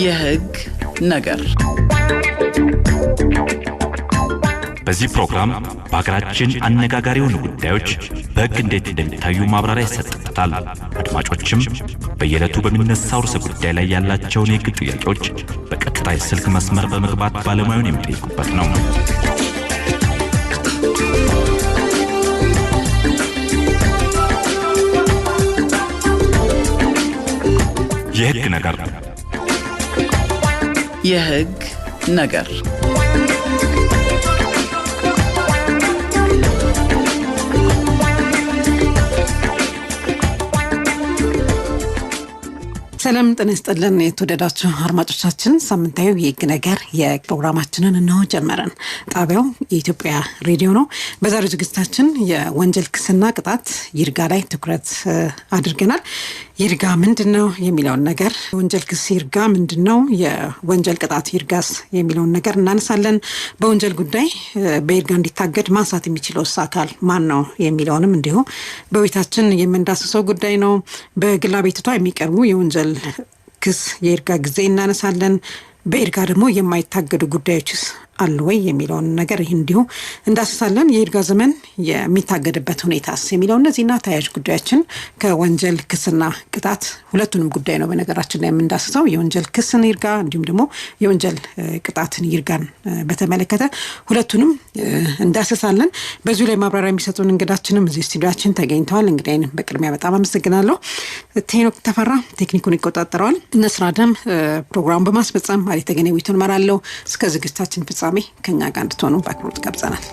የህግ ነገር በዚህ ፕሮግራም በአገራችን አነጋጋሪ የሆኑ ጉዳዮች በህግ እንዴት እንደሚታዩ ማብራሪያ ይሰጥበታል። አድማጮችም በየዕለቱ በሚነሳው ርዕሰ ጉዳይ ላይ ያላቸውን የህግ ጥያቄዎች በቀጥታ የስልክ መስመር በመግባት ባለሙያውን የሚጠይቁበት ነው። የህግ ነገር የህግ ነገር ሰላም ጤና ይስጥልን የተወደዳችሁ አድማጮቻችን፣ ሳምንታዊ የህግ ነገር የፕሮግራማችንን ነው ጀመረን። ጣቢያው የኢትዮጵያ ሬዲዮ ነው። በዛሬው ዝግጅታችን የወንጀል ክስና ቅጣት ይርጋ ላይ ትኩረት አድርገናል። ይርጋ ምንድነው የሚለውን ነገር፣ ወንጀል ክስ ይርጋ ምንድነው፣ የወንጀል ቅጣት ይርጋስ የሚለውን ነገር እናነሳለን። በወንጀል ጉዳይ በይርጋ እንዲታገድ ማንሳት የሚችለው አካል ማን ነው የሚለውንም እንዲሁ በቤታችን የምንዳስሰው ጉዳይ ነው። በግላ ቤትቷ የሚቀርቡ የወንጀል ክስ የይርጋ ጊዜ እናነሳለን። በይርጋ ደግሞ የማይታገዱ ጉዳዮችስ አሉ ወይ የሚለውን ነገር እንዲሁ እንዳስሳለን። የይርጋ ዘመን የሚታገድበት ሁኔታስ የሚለው እነዚህና ተያያዥ ጉዳዮችን ከወንጀል ክስና ቅጣት ሁለቱንም ጉዳይ ነው በነገራችን ላይ የምንዳስሰው። የወንጀል ክስን ይርጋ እንዲሁም ደግሞ የወንጀል ቅጣትን ይርጋን በተመለከተ ሁለቱንም እንዳስሳለን። በዚሁ ላይ ማብራሪያ የሚሰጡን እንግዳችንም እዚህ ስቱዲዮአችን ተገኝተዋል። እንግዲህ በቅድሚያ በጣም አመሰግናለሁ። ቴኖክ ተፈራ ቴክኒኩን ይቆጣጠራል። ነስራደም ፕሮግራሙን በማስፈጸም ማለት ተገኘዊቱን መራለው። እስከ ዝግጅታችን ፍጻሜ ከኛ ጋር እንድትሆኑ በአክብሮት ጋብዘናል።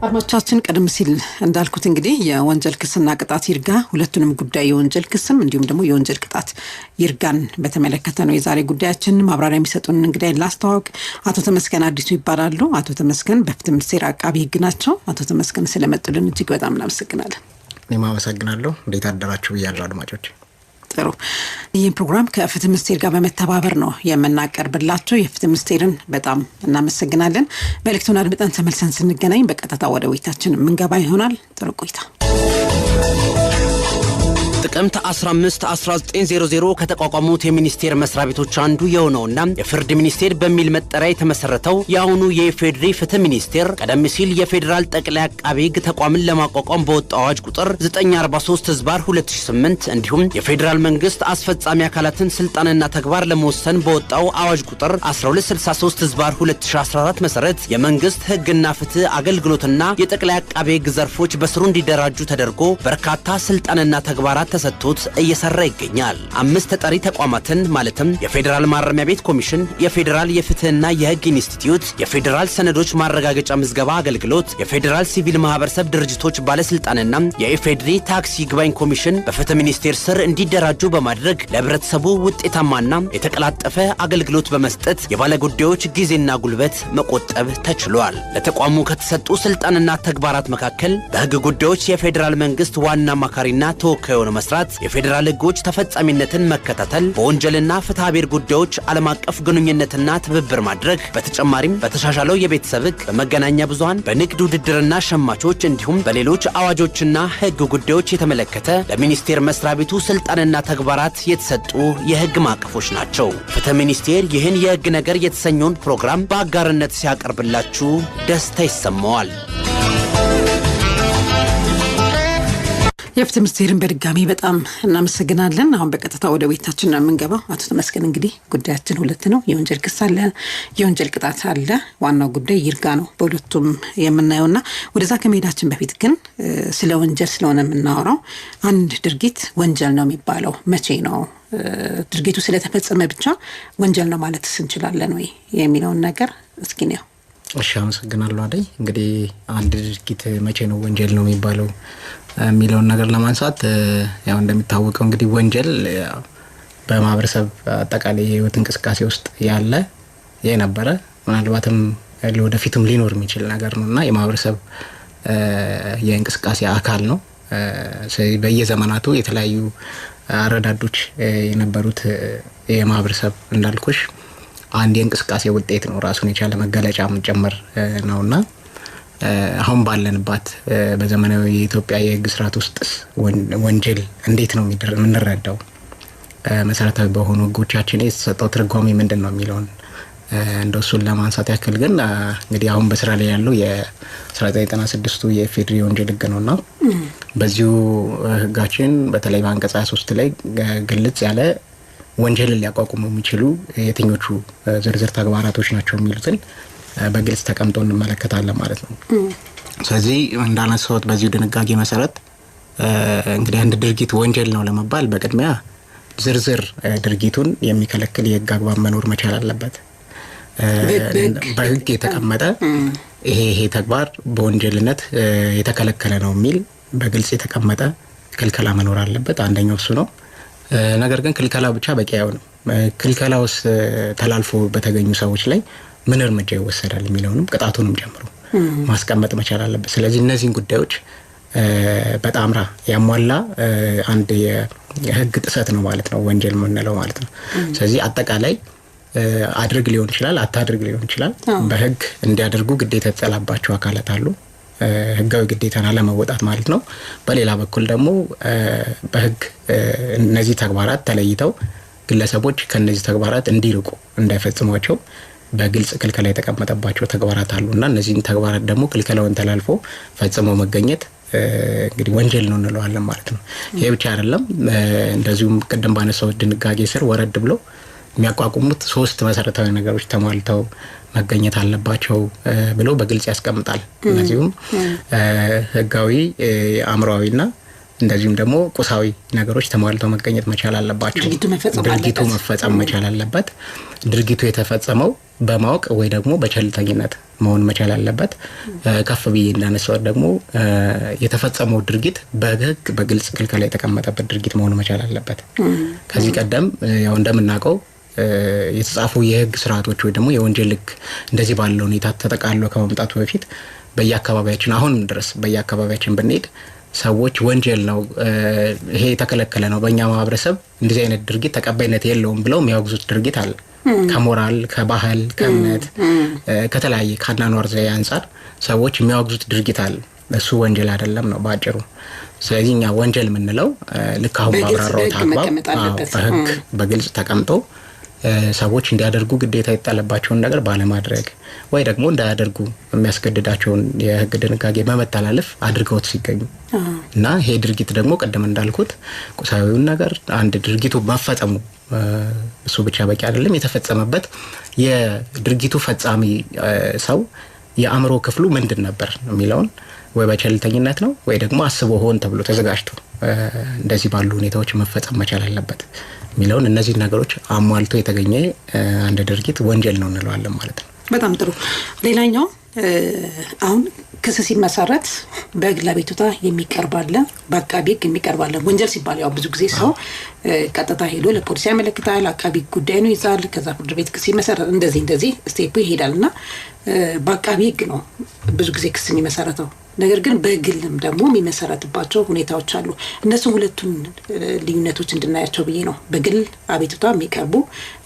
አድማጮቻችን ቀደም ሲል እንዳልኩት እንግዲህ የወንጀል ክስና ቅጣት ይርጋ ሁለቱንም ጉዳይ የወንጀል ክስም እንዲሁም ደግሞ የወንጀል ቅጣት ይርጋን በተመለከተ ነው የዛሬ ጉዳያችን። ማብራሪያ የሚሰጡን እንግዲህ ላስተዋውቅ። አቶ ተመስገን አዲሱ ይባላሉ። አቶ ተመስገን በፍትህ ሚኒስቴር አቃቢ ህግ ናቸው። አቶ ተመስገን ስለመጡልን እጅግ በጣም እናመሰግናለን። እኔም አመሰግናለሁ። እንዴት አደራችሁ ብያለሁ አድማጮች። ጥሩ። ይህ ፕሮግራም ከፍትህ ሚኒስቴር ጋር በመተባበር ነው የምናቀርብላችሁ። የፍትህ ሚኒስቴርን በጣም እናመሰግናለን። መልእክቱን አድምጠን ተመልሰን ስንገናኝ በቀጥታ ወደ ውይይታችን የምንገባ ይሆናል። ጥሩ ቆይታ። ጥቅምት 15 1900 ከተቋቋሙት የሚኒስቴር መስሪያ ቤቶች አንዱ የሆነውና የፍርድ ሚኒስቴር በሚል መጠሪያ የተመሰረተው የአሁኑ የኢፌዴሪ ፍትህ ሚኒስቴር ቀደም ሲል የፌዴራል ጠቅላይ አቃቤ ህግ ተቋምን ለማቋቋም በወጣው አዋጅ ቁጥር 943/2008 እንዲሁም የፌዴራል መንግስት አስፈጻሚ አካላትን ስልጣንና ተግባር ለመወሰን በወጣው አዋጅ ቁጥር 1263/2014 መሰረት የመንግስት ህግና ፍትህ አገልግሎትና የጠቅላይ አቃቤ ህግ ዘርፎች በስሩ እንዲደራጁ ተደርጎ በርካታ ስልጣንና ተግባራት ተሰጥቶት እየሰራ ይገኛል። 5 ተጠሪ ተቋማትን ማለትም የፌዴራል ማረሚያ ቤት ኮሚሽን፣ የፌዴራል የፍትህና የህግ ኢንስቲትዩት፣ የፌዴራል ሰነዶች ማረጋገጫ ምዝገባ አገልግሎት፣ የፌዴራል ሲቪል ማህበረሰብ ድርጅቶች ባለስልጣንና የኢፌዴሪ ታክስ ይግባኝ ኮሚሽን በፍትህ ሚኒስቴር ስር እንዲደራጁ በማድረግ ለህብረተሰቡ ውጤታማና የተቀላጠፈ አገልግሎት በመስጠት የባለጉዳዮች ጊዜና ጉልበት መቆጠብ ተችሏል። ለተቋሙ ከተሰጡ ስልጣንና ተግባራት መካከል በህግ ጉዳዮች የፌዴራል መንግስት ዋና አማካሪና ተወካይ ሆኖ መስራት፣ የፌዴራል ህጎች ተፈጻሚነትን መከታተል፣ በወንጀልና ፍትሐብሔር ጉዳዮች ዓለም አቀፍ ግንኙነትና ትብብር ማድረግ፣ በተጨማሪም በተሻሻለው የቤተሰብ ህግ፣ በመገናኛ ብዙሃን፣ በንግድ ውድድርና ሸማቾች እንዲሁም በሌሎች አዋጆችና ህግ ጉዳዮች የተመለከተ ለሚኒስቴር መስሪያ ቤቱ ስልጣንና ተግባራት የተሰጡ የህግ ማዕቀፎች ናቸው። ፍትህ ሚኒስቴር ይህን የህግ ነገር የተሰኘውን ፕሮግራም በአጋርነት ሲያቀርብላችሁ ደስታ ይሰማዋል። የፍትህ ሚኒስቴርን በድጋሚ በጣም እናመሰግናለን። አሁን በቀጥታ ወደ ቤታችን ነው የምንገባው። አቶ ተመስገን እንግዲህ ጉዳያችን ሁለት ነው። የወንጀል ክስ አለ፣ የወንጀል ቅጣት አለ። ዋናው ጉዳይ ይርጋ ነው በሁለቱም የምናየውና ወደዛ ከመሄዳችን በፊት ግን ስለ ወንጀል ስለሆነ የምናወራው አንድ ድርጊት ወንጀል ነው የሚባለው መቼ ነው? ድርጊቱ ስለተፈጸመ ብቻ ወንጀል ነው ማለት እንችላለን ወይ የሚለውን ነገር እስኪ ነው። እሺ፣ አመሰግናለሁ አደይ። እንግዲህ አንድ ድርጊት መቼ ነው ወንጀል ነው የሚባለው የሚለውን ነገር ለማንሳት ያው እንደሚታወቀው እንግዲህ ወንጀል በማህበረሰብ አጠቃላይ የህይወት እንቅስቃሴ ውስጥ ያለ የነበረ ምናልባትም ለወደፊትም ሊኖር የሚችል ነገር ነውና የማህበረሰብ የእንቅስቃሴ አካል ነው። በየዘመናቱ የተለያዩ አረዳዶች የነበሩት የማህበረሰብ እንዳልኩሽ አንድ የእንቅስቃሴ ውጤት ነው ራሱን የቻለ መገለጫም ጭምር ነውና አሁን ባለንባት በዘመናዊ የኢትዮጵያ የህግ ስርዓት ውስጥ ወንጀል እንዴት ነው የምንረዳው? መሰረታዊ በሆኑ ህጎቻችን የተሰጠው ትርጓሜ ምንድነው የሚለውን እንደው እሱን ለማንሳት ያክል ግን እንግዲህ አሁን በስራ ላይ ያለው የ1996 የፌዴሪ ወንጀል ህግ ነውና በዚሁ ህጋችን በተለይ በአንቀጽ 23 ላይ ግልጽ ያለ ወንጀልን ሊያቋቁሙ የሚችሉ የትኞቹ ዝርዝር ተግባራቶች ናቸው የሚሉትን በግልጽ ተቀምጦ እንመለከታለን ማለት ነው። ስለዚህ እንዳነሳሁት በዚሁ ድንጋጌ መሰረት እንግዲህ አንድ ድርጊት ወንጀል ነው ለመባል በቅድሚያ ዝርዝር ድርጊቱን የሚከለክል የህግ አግባብ መኖር መቻል አለበት። በህግ የተቀመጠ ይሄ ተግባር በወንጀልነት የተከለከለ ነው የሚል በግልጽ የተቀመጠ ክልከላ መኖር አለበት። አንደኛው እሱ ነው። ነገር ግን ክልከላ ብቻ በቂ አይሆንም። ክልከላውስ ተላልፎ በተገኙ ሰዎች ላይ ምን እርምጃ ይወሰዳል የሚለውንም ቅጣቱንም ጨምሮ ማስቀመጥ መቻል አለበት። ስለዚህ እነዚህን ጉዳዮች በጣምራ ያሟላ አንድ የህግ ጥሰት ነው ማለት ነው ወንጀል የምንለው ማለት ነው። ስለዚህ አጠቃላይ አድርግ ሊሆን ይችላል፣ አታድርግ ሊሆን ይችላል። በህግ እንዲያደርጉ ግዴታ የተጣለባቸው አካላት አሉ፣ ህጋዊ ግዴታን አለመወጣት ማለት ነው። በሌላ በኩል ደግሞ በህግ እነዚህ ተግባራት ተለይተው ግለሰቦች ከነዚህ ተግባራት እንዲርቁ እንዳይፈጽሟቸው በግልጽ ክልከላ የተቀመጠባቸው ተግባራት አሉና እነዚህን ተግባራት ደግሞ ክልከላውን ተላልፎ ፈጽሞ መገኘት እንግዲህ ወንጀል ነው እንለዋለን ማለት ነው። ይሄ ብቻ አይደለም። እንደዚሁም ቀደም ባነሳው ድንጋጌ ስር ወረድ ብሎ የሚያቋቁሙት 3 መሰረታዊ ነገሮች ተሟልተው መገኘት አለባቸው ብሎ በግልጽ ያስቀምጣል። እነዚህም ህጋዊ፣ አእምሮአዊና እንደዚሁም ደግሞ ቁሳዊ ነገሮች ተሟልተው መገኘት መቻል አለባቸው። ድርጊቱ መፈጸም መቻል አለበት። ድርጊቱ የተፈጸመው በማወቅ ወይ ደግሞ በቸልተኝነት መሆን መቻል አለበት። ከፍ ብዬ እንዳነሳው ደግሞ የተፈጸመው ድርጊት በህግ በግልጽ ክልከላ የተቀመጠበት ድርጊት መሆን መቻል አለበት። ከዚህ ቀደም ያው እንደምናውቀው የተጻፉ የህግ ስርዓቶች ወይ ደግሞ የወንጀል ህግ እንደዚህ ባለው ሁኔታ ተጠቃሎ ከመምጣቱ በፊት በየአካባቢያችን አሁንም ድረስ በየአካባቢያችን ብንሄድ ሰዎች ወንጀል ነው ይሄ የተከለከለ ነው በእኛ ማህበረሰብ እንደዚህ አይነት ድርጊት ተቀባይነት የለውም ብለው የሚያወግዙት ድርጊት አለ። ከሞራል፣ ከባህል፣ ከእምነት፣ ከተለያየ ከአኗኗር ዘዬ አንፃር ሰዎች የሚያወግዙት ድርጊት አለ። እሱ ወንጀል አይደለም ነው ባጭሩ። ስለዚህ እኛ ወንጀል የምንለው ልክ አሁን ባብራራው አግባብ በህግ በግልጽ ተቀምጦ ሰዎች እንዲያደርጉ ግዴታ የተጣለባቸውን ነገር ባለማድረግ ወይ ደግሞ እንዳያደርጉ የሚያስገድዳቸውን የህግ ድንጋጌ በመተላለፍ አድርገውት ሲገኙ እና ይሄ ድርጊት ደግሞ ቀደም እንዳልኩት ቁሳዊውን ነገር አንድ ድርጊቱ መፈጸሙ እሱ ብቻ በቂ አይደለም። የተፈጸመበት የድርጊቱ ፈጻሚ ሰው የአእምሮ ክፍሉ ምንድን ነበር የሚለውን ወይ በቸልተኝነት ነው ወይ ደግሞ አስቦ ሆን ተብሎ ተዘጋጅቶ እንደዚህ ባሉ ሁኔታዎች መፈጸም መቻል አለበት የሚለውን እነዚህ ነገሮች አሟልቶ የተገኘ አንድ ድርጊት ወንጀል ነው እንለዋለን ማለት ነው። በጣም ጥሩ። ሌላኛው አሁን ክስ ሲመሰረት በግል አቤቱታ የሚቀርባለ በአቃቤ ህግ የሚቀርባለ ወንጀል ሲባል ያው ብዙ ጊዜ ሰው ቀጥታ ሄዶ ለፖሊስ ያመለክታል፣ አቃቤ ጉዳይ ነው ይዛል፣ ከዛ ፍርድ ቤት ክስ ይመሰረት እንደዚህ ስቴፕ ይሄዳልና በአቃቤ ህግ ነው ብዙ ጊዜ ክስ የሚመሰረተው። ነገር ግን በግልም ደግሞ የሚመሰረትባቸው ሁኔታዎች አሉ። እነሱ ሁለቱን ልዩነቶች እንድናያቸው ብዬ ነው። በግል አቤቱታ የሚቀርቡ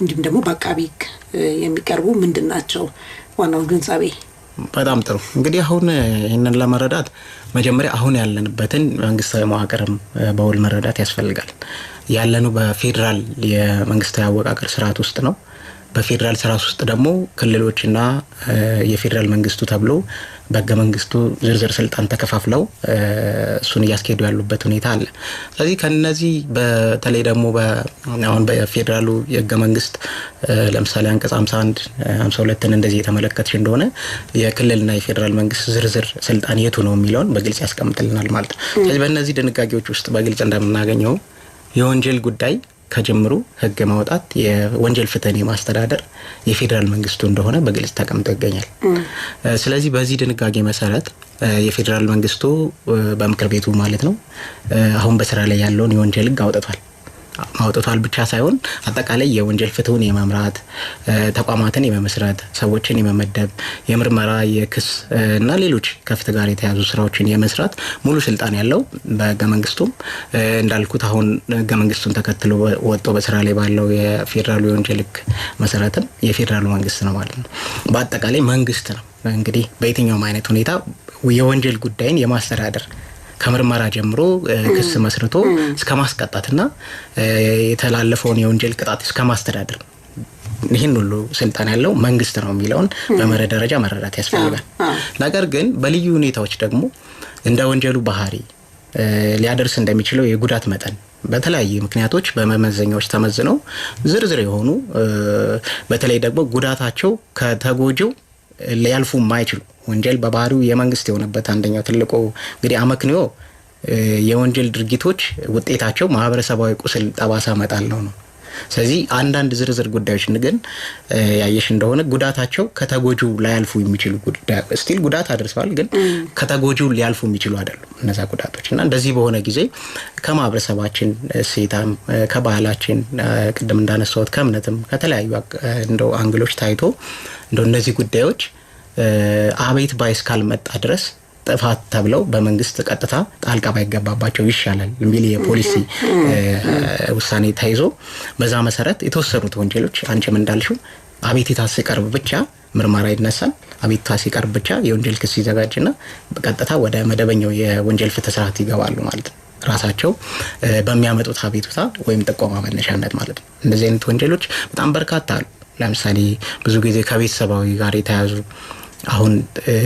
እንዲሁም ደግሞ በአቃቤ ህግ የሚቀርቡ ምንድናቸው? ዋናው ግንዛቤ። በጣም ጥሩ። እንግዲህ አሁን ይሄንን ለመረዳት መጀመሪያ አሁን ያለንበትን መንግስታዊ መዋቅርም በውል መረዳት ያስፈልጋል። ያለነው በፌደራል የመንግስታዊ አወቃቀር ስርዓት ውስጥ ነው። በፌደራል ስርዓት ውስጥ ደግሞ ክልሎችና የፌደራል መንግስቱ ተብሎ በህገ መንግስቱ ዝርዝር ስልጣን ተከፋፍለው እሱን እያስኬዱ ያሉበት ሁኔታ አለ። ስለዚህ ከነዚህ በተለይ ደግሞ አሁን በፌደራሉ የህገ መንግስት ለምሳሌ አንቀጽ 51 52ን እንደዚህ የተመለከተች እንደሆነ የክልልና የፌደራል መንግስት ዝርዝር ስልጣን የቱ ነው የሚለውን በግልጽ ያስቀምጥልናል ማለት ነው። ስለዚህ በእነዚህ ድንጋጌዎች ውስጥ በግልጽ እንደምናገኘው የወንጀል ጉዳይ ከጀምሩ ህግ ማውጣት የወንጀል ፍትህን የማስተዳደር የፌደራል መንግስቱ እንደሆነ በግልጽ ተቀምጦ ይገኛል። ስለዚህ በዚህ ድንጋጌ መሰረት የፌደራል መንግስቱ በምክር ቤቱ ማለት ነው አሁን በስራ ላይ ያለውን የወንጀል ህግ አውጥቷል። ማውጣቷል ብቻ ሳይሆን አጠቃላይ የወንጀል ፍትሁን የመምራት ተቋማትን የመመስረት ሰዎችን የመመደብ የምርመራ የክስ እና ሌሎች ከፍት ጋር የተያዙ ስራዎችን የመስራት ሙሉ ስልጣን ያለው በህገ መንግስቱም እንዳልኩት አሁን ህገ መንግስቱን ተከትሎ ወጥቶ በስራ ላይ ባለው የፌደራል የወንጀል ህግ መሰረትም የፌደራል መንግስት ነው ማለት ነው። በአጠቃላይ መንግስት ነው እንግዲህ በየትኛውም አይነት ሁኔታ የወንጀል ጉዳይን የማስተዳደር ከምርመራ ጀምሮ ክስ መስርቶ እስከ ማስቀጣትና የተላለፈውን የወንጀል ቅጣት እስከ ማስተዳደር ይሄን ሁሉ ስልጣን ያለው መንግስት ነው የሚለውን በመረ ደረጃ መረዳት ያስፈልጋል። ነገር ግን በልዩ ሁኔታዎች ደግሞ እንደ ወንጀሉ ባህሪ ሊያደርስ እንደሚችለው የጉዳት መጠን በተለያየ ምክንያቶች በመመዘኛዎች ተመዝነው ዝርዝር የሆኑ በተለይ ደግሞ ጉዳታቸው ከተጎጂው ሊያልፉ የማይችሉ ወንጀል በባህሪው የመንግስት የሆነበት አንደኛው ትልቁ እንግዲህ አመክንዮ የወንጀል ድርጊቶች ውጤታቸው ማህበረሰባዊ ቁስል ጠባሳ መጣለው ነው። ስለዚህ አንዳንድ ዝርዝር ጉዳዮች ግን ያየሽ እንደሆነ ጉዳታቸው ከተጎጂው ላያልፉ የሚችሉ ስቲል ጉዳት አድርሰዋል ግን ከተጎጂው ሊያልፉ የሚችሉ አይደሉም እነዛ ጉዳቶችና እንደዚህ በሆነ ጊዜ ከማህበረሰባችን ሴታም ከባህላችን ቅድም እንዳነሳሁት ከእምነትም ከተለያዩ እንደው አንግሎች ታይቶ እንደው እነዚህ ጉዳዮች አቤት ባይስካል መጣ ድረስ ጥፋት ተብለው በመንግስት ቀጥታ ጣልቃ ባይገባባቸው ይሻላል የሚል የፖሊሲ ውሳኔ ታይዞ በዛ መሰረት የተወሰኑት ወንጀሎች አንቺም እንዳልሽው አቤቱታ ሲቀርብ ብቻ ምርመራ ይነሳል። አቤቱታ ሲቀርብ ብቻ የወንጀል ክስ ይዘጋጅና በቀጥታ ወደ መደበኛው የወንጀል ፍትህ ስርዓት ይገባሉ ማለት ነው። ራሳቸው በሚያመጡት አቤቱታ ወይም ጥቆማ መነሻነት ማለት ነው። እንደዚህ አይነት ወንጀሎች በጣም በርካታ አሉ። ለምሳሌ ብዙ ጊዜ ከቤተሰባዊ ጋር የተያዙ አሁን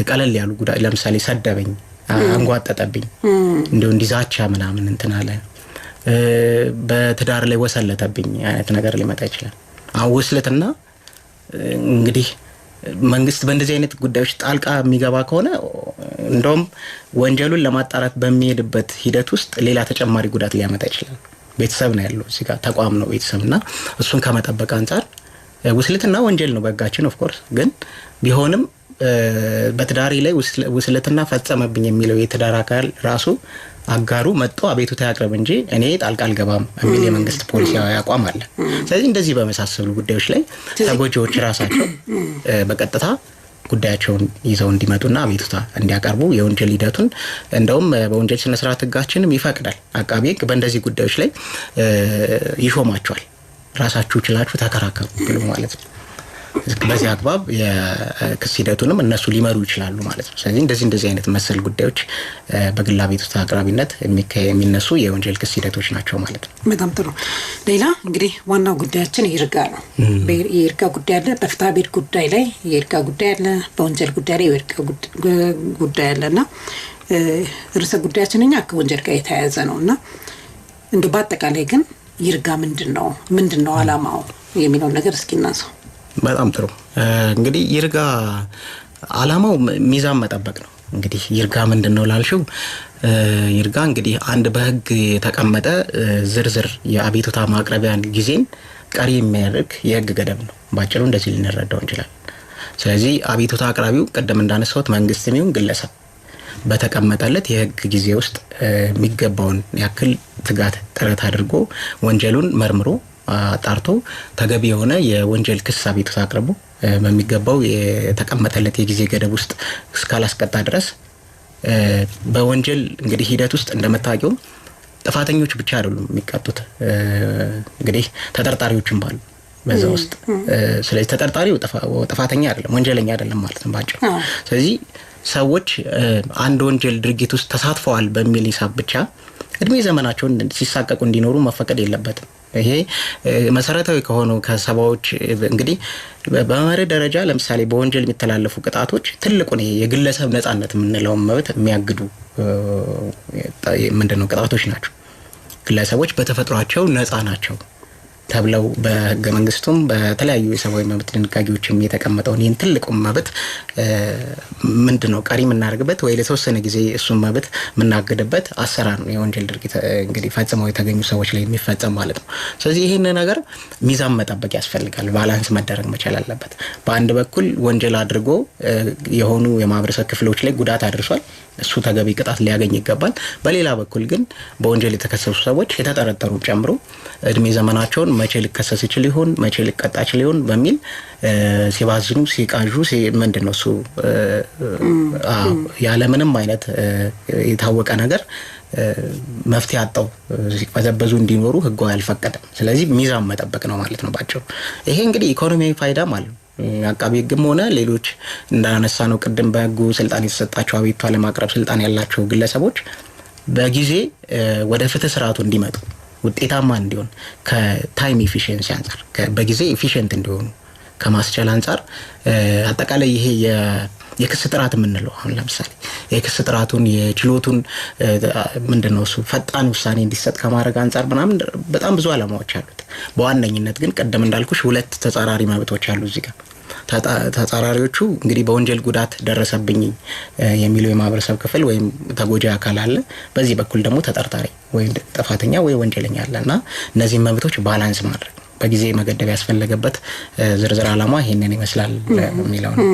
ቀለል ያሉ ጉዳይ ለምሳሌ ሰደበኝ አንጓጠጠብኝ እንደው እንዲዛቻ ምናምን እንትን አለ በትዳር ላይ ወሰለተብኝ አይነት ነገር ሊመጣ ይችላል። አውስለትና እንግዲህ መንግስት በእንደዚህ አይነት ጉዳዮች ጣልቃ የሚገባ ከሆነ እንደውም ወንጀሉን ለማጣራት በሚሄድበት ሂደት ውስጥ ሌላ ተጨማሪ ጉዳት ሊያመጣ ይችላል። ቤተሰብ ነው ያለው እዚህ ጋር ተቋም ነው ቤተሰብና እሱን ከመጠበቅ አንፃር ውስልትና ወንጀል ነው በጋችን ኦፍ ኮርስ ግን ቢሆንም በትዳሪ ላይ ውስልትና ፈጸመብኝ የሚለው የትዳር አካል ራሱ አጋሩ መጥቶ አቤቱታ ያቅርብ እንጂ እኔ ጣልቃ አልገባም የሚል የመንግስት ፖሊሲያዊ አቋም አለ። ስለዚህ እንደዚህ በመሳሰሉ ጉዳዮች ላይ ተጎጂዎች ራሳቸው በቀጥታ ጉዳያቸውን ይዘው እንዲመጡና አቤቱታ እንዲያቀርቡ የወንጀል ሂደቱን እንደውም በወንጀል ስነ ስርዓት ህጋችንም ይፈቅዳል። አቃቤ ህግ በእንደዚህ ጉዳዮች ላይ ይሾማቸዋል። ራሳችሁ ችላችሁ ተከራከሩ ብሎ ማለት ነው። በዚህ አግባብ የክስ ሂደቱንም እነሱ ሊመሩ ይችላሉ ማለት ነው። ስለዚህ እንደዚህ አይነት መሰል ጉዳዮች በግል አቤቱታ አቅራቢነት የሚነሱ የወንጀል ክስ ሂደቶች ናቸው ማለት ነው። በጣም ጥሩ። ሌላ እንግዲህ ዋናው ጉዳያችን ይርጋ ነው። የይርጋ ጉዳይ አለ፣ በፍትሐ ብሔር ጉዳይ ላይ የይርጋ ጉዳይ አለ፣ በወንጀል ጉዳይ ላይ የይርጋ ጉዳይ አለና ርዕሰ ጉዳያችን እኛ ከወንጀል ጋር የተያያዘ ነውና እንደው በአጠቃላይ ግን ይርጋ ምንድነው ዓላማው የሚለው ነገር እስኪ እናንሳው። በጣም ጥሩ። እንግዲህ ይርጋ ዓላማው ሚዛን መጠበቅ ነው። እንግዲህ ይርጋ ምንድነው ላልሽው ይርጋ እንግዲህ አንድ በህግ የተቀመጠ ዝርዝር የአቤቱታ ማቅረቢያን ጊዜን ቀሪ የሚያደርግ የህግ ገደብ ነው። ባጭሩ እንደዚህ ልንረዳው እንችላለን። ስለዚህ አቤቱታ አቅራቢው ቀደም እንዳነሳሁት መንግስትም ይሁን ግለሰብ በተቀመጠለት የህግ ጊዜ ውስጥ የሚገባውን ያክል ትጋት ጥረት አድርጎ ወንጀሉን መርምሮ አጣርቶ ተገቢ የሆነ የወንጀል ክስ አቤቱታ አቅርቦ በሚገባው የተቀመጠለት የጊዜ ገደብ ውስጥ እስካላስቀጣ ድረስ በወንጀል እንግዲህ ሂደት ውስጥ እንደመታወቂው ጥፋተኞች ብቻ አይደሉም የሚቀጡት። እንግዲህ ተጠርጣሪዎችም ባሉ በዛ ውስጥ ስለዚህ ተጠርጣሪው ጥፋተኛ አይደለም ወንጀለኛ አይደለም ማለት ነው ባጭሩ። ስለዚህ ሰዎች አንድ ወንጀል ድርጊት ውስጥ ተሳትፈዋል በሚል ሂሳብ ብቻ እድሜ ዘመናቸውን ሲሳቀቁ እንዲኖሩ መፈቀድ የለበትም። ይሄ መሰረታዊ ከሆነው ከሰባዎች እንግዲህ በመርህ ደረጃ ለምሳሌ በወንጀል የሚተላለፉ ቅጣቶች ትልቁን የግለሰብ ነጻነት የምንለው መብት የሚያግዱ ምንድነው ቅጣቶች ናቸው። ግለሰቦች በተፈጥሯቸው ነጻ ናቸው ተብለው በህገ መንግስቱም በተለያዩ የሰብአዊ መብት ድንጋጌዎችም የተቀመጠውን ይህን ትልቁን መብት ምንድነው ቀሪ የምናደርግበት ወይ ለተወሰነ ጊዜ እሱን መብት የምናገድበት አሰራር ነው የወንጀል ድርጊት እንግዲህ ፈጽመው የተገኙ ሰዎች ላይ የሚፈጸም ማለት ነው። ስለዚህ ይሄን ነገር ሚዛን መጠበቅ ያስፈልጋል። ባላንስ መደረግ መቻል አለበት። በአንድ በኩል ወንጀል አድርጎ የሆኑ የማህበረሰብ ክፍሎች ላይ ጉዳት አድርሷል፣ እሱ ተገቢ ቅጣት ሊያገኝ ይገባል። በሌላ በኩል ግን በወንጀል የተከሰሱ ሰዎች የተጠረጠሩ ጨምሮ እድሜ ዘመናቸውን መቼ ሊከሰስ ይችል ይሆን መቼ ሊቀጣ ይችል ይሆን በሚል ሲባዝኑ ሲቃዡ ምንድነው እሱ ያለ ምንም አይነት የታወቀ ነገር መፍትሄ አጣው ሲቀዘበዙ እንዲኖሩ ህጉ አልፈቀደም። ስለዚህ ሚዛን መጠበቅ ነው ማለት ነው ባጭሩ። ይሄ እንግዲህ ኢኮኖሚያዊ ፋይዳም አለው። አቃቤ ህግም ሆነ ሌሎች እንዳነሳ ነው ቅድም በህጉ ስልጣን የተሰጣቸው አቤቱታ ለማቅረብ ስልጣን ያላቸው ግለሰቦች በጊዜ ወደ ፍትህ ስርዓቱ እንዲመጡ ውጤታማ እንዲሆን ከታይም ኤፊሺየንሲ አንፃር በጊዜ ኤፊሺየንት እንዲሆኑ ከማስቻል አንፃር አጠቃላይ ይሄ የክስ ጥራት የምንለው አሁን ለምሳሌ የክስ ጥራቱን የችሎቱን ምንድነው እሱ ፈጣን ውሳኔ እንዲሰጥ ከማድረግ አንፃር ምናምን በጣም ብዙ ዓላማዎች አሉት። በዋነኝነት ግን ቀደም እንዳልኩሽ ሁለት ተጻራሪ መብቶች አሉ እዚህ ጋር። ተጻራሪዎቹ እንግዲህ በወንጀል ጉዳት ደረሰብኝ የሚለው የማህበረሰብ ክፍል ወይም ተጎጂ አካል አለ፣ በዚህ በኩል ደግሞ ተጠርጣሪ ወይ ጥፋተኛ ወይ ወንጀለኛ አለና እነዚህ መብቶች ባላንስ ማድረግ በጊዜ መገደብ ያስፈልገበት ዝርዝር ዓላማ ይሄንን ይመስላል የሚለው ነው።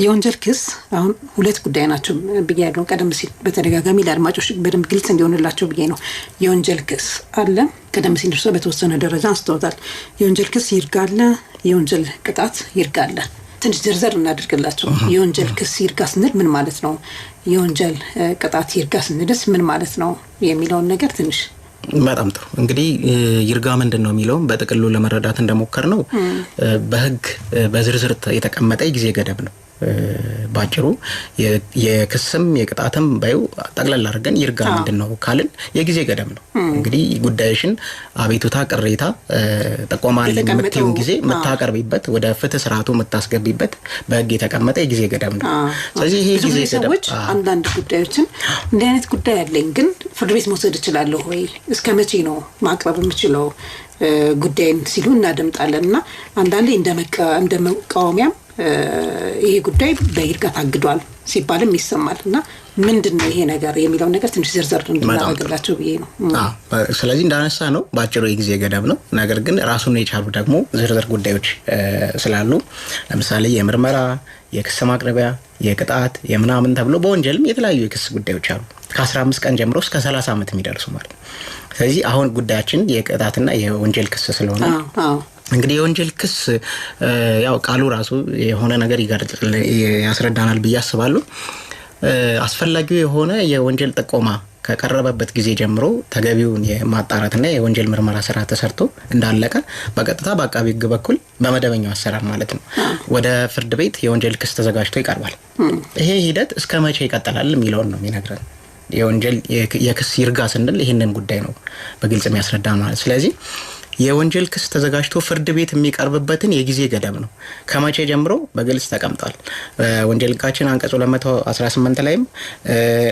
የወንጀል ክስ አሁን ሁለት ጉዳይ ናቸው ብያለሁ ቀደም ሲል በተደጋጋሚ ለአድማጮች በደንብ ግልጽ እንዲሆንላቸው ብዬ ነው። የወንጀል ክስ አለ ቀደም ሲል እርሶ በተወሰነ ደረጃ አንስተውታል። የወንጀል ክስ ይርጋል፣ የወንጀል ቅጣት ይርጋል። ትንሽ ዝርዝር እናድርግላቸው። የወንጀል ክስ ይርጋ ስንል ምን ማለት ነው? የወንጀል ቅጣት ይርጋ ስንልስ ምን ማለት ነው የሚለውን ነገር ትንሽ በጣም ጥሩ። እንግዲህ ይርጋ ምንድነው የሚለው በጥቅሉ ለመረዳት እንደሞከር ነው በህግ በዝርዝር የተቀመጠ ጊዜ ገደብ ነው። ባጭሩ የክስም የቅጣትም ባዩ ጠቅላላ አድርገን ይርጋ ምንድነው ካልን የጊዜ ገደብ ነው። እንግዲህ ጉዳይሽን አቤቱታ ቅሬታ ተቋማ ለምትዩን ጊዜ መታቀርቢበት ወደ ፍትህ ስርዓቱ መታስገቢበት በህግ የተቀመጠ የጊዜ ገደብ ነው። ስለዚህ ይሄ ጊዜ ገደብ አንዳንድ ጉዳዮችን እንደ አይነት ጉዳይ ያለኝ ግን ፍርድ ቤት መውሰድ እችላለሁ ወይ እስከመቼ ነው ማቅረብ የምችለው ጉዳይን ሲሉ እናደምጣለንና አንዳንዴ እንደመቃወሚያም ይሄ ጉዳይ በይርጋ ታግዷል ሲባልም ይሰማልና ምንድነው ይሄ ነገር የሚለው ነገር ትንሽ ዝርዝር እንድናደርግላቸው ብዬ ነው። ስለዚህ እንዳነሳ ነው ባጭሩ የጊዜ ገደብ ነው። ነገር ግን ራሱን የቻሉ ደግሞ ዝርዝር ጉዳዮች ስላሉ ለምሳሌ የምርመራ የክስ ማቅረቢያ የቅጣት የምናምን ተብሎ በወንጀልም የተለያዩ የክስ ጉዳዮች አሉ ከ15 ቀን ጀምሮ እስከ 30 ዓመት የሚደርሱ ማለት ነው። ስለዚህ አሁን ጉዳያችን የቅጣትና የወንጀል ክስ ስለሆነ እንግዲህ የወንጀል ክስ ያው ቃሉ ራሱ የሆነ ነገር ያስረዳናል ብዬ አስባለሁ። አስፈላጊው የሆነ የወንጀል ጥቆማ ከቀረበበት ጊዜ ጀምሮ ተገቢውን የማጣራትና የወንጀል ምርመራ ስራ ተሰርቶ እንዳለቀ በቀጥታ በአቃቤ ህግ በኩል በመደበኛው አሰራር ማለት ነው ወደ ፍርድ ቤት የወንጀል ክስ ተዘጋጅቶ ይቀርባል። ይሄ ሂደት እስከ መቼ ይቀጥላል የሚለውን ነው የሚነግረን። የወንጀል የክስ ይርጋ ስንል ይሄንን ጉዳይ ነው በግልጽ የሚያስረዳን ማለት። ስለዚህ የወንጀል ክስ ተዘጋጅቶ ፍርድ ቤት የሚቀርብበትን የጊዜ ገደብ ነው ከመቼ ጀምሮ በግልጽ ተቀምጧል። ወንጀል ህጋችን አንቀጽ 218 ላይም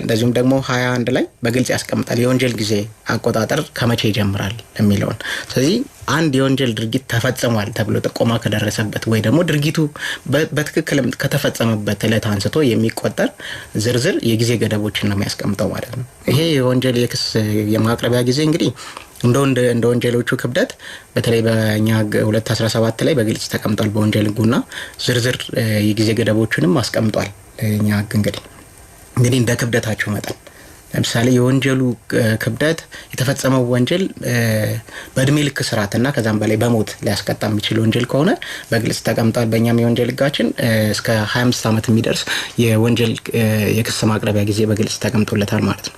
እንደዚሁም ደግሞ 21 ላይ በግልጽ ያስቀምጣል የወንጀል ጊዜ አቆጣጠር ከመቼ ይጀምራል የሚለው። ስለዚህ አንድ የወንጀል ድርጊት ተፈጽሟል ተብሎ ጥቆማ ከደረሰበት ወይ ደግሞ ድርጊቱ በትክክል ከተፈጸመበት ዕለት አንስቶ የሚቆጠር ዝርዝር የጊዜ ገደቦችን ነው የሚያስቀምጠው ማለት ነው። ይሄ የወንጀል የክስ የማቅረቢያ ጊዜ እንግዲህ እንደ ወንጀሎቹ ክብደት በተለይ በእኛ 217 ላይ በግልጽ ተቀምጧል በወንጀል ህጉና ዝርዝር የጊዜ ገደቦችንም አስቀምጧል። እኛ እንግዲህ እንደ ክብደታቸው መጠን ለምሳሌ የወንጀሉ ክብደት የተፈጸመው ወንጀል በእድሜ ልክ ስርዓትና ከዛም በላይ በሞት ሊያስቀጣ የሚችል ወንጀል ከሆነ በግልጽ ተቀምጧል በእኛም የወንጀል ህጋችን እስከ 25 ዓመት የሚደርስ የወንጀል የክስ ማቅረቢያ ጊዜ በግልጽ ተቀምጦለታል ማለት ነው።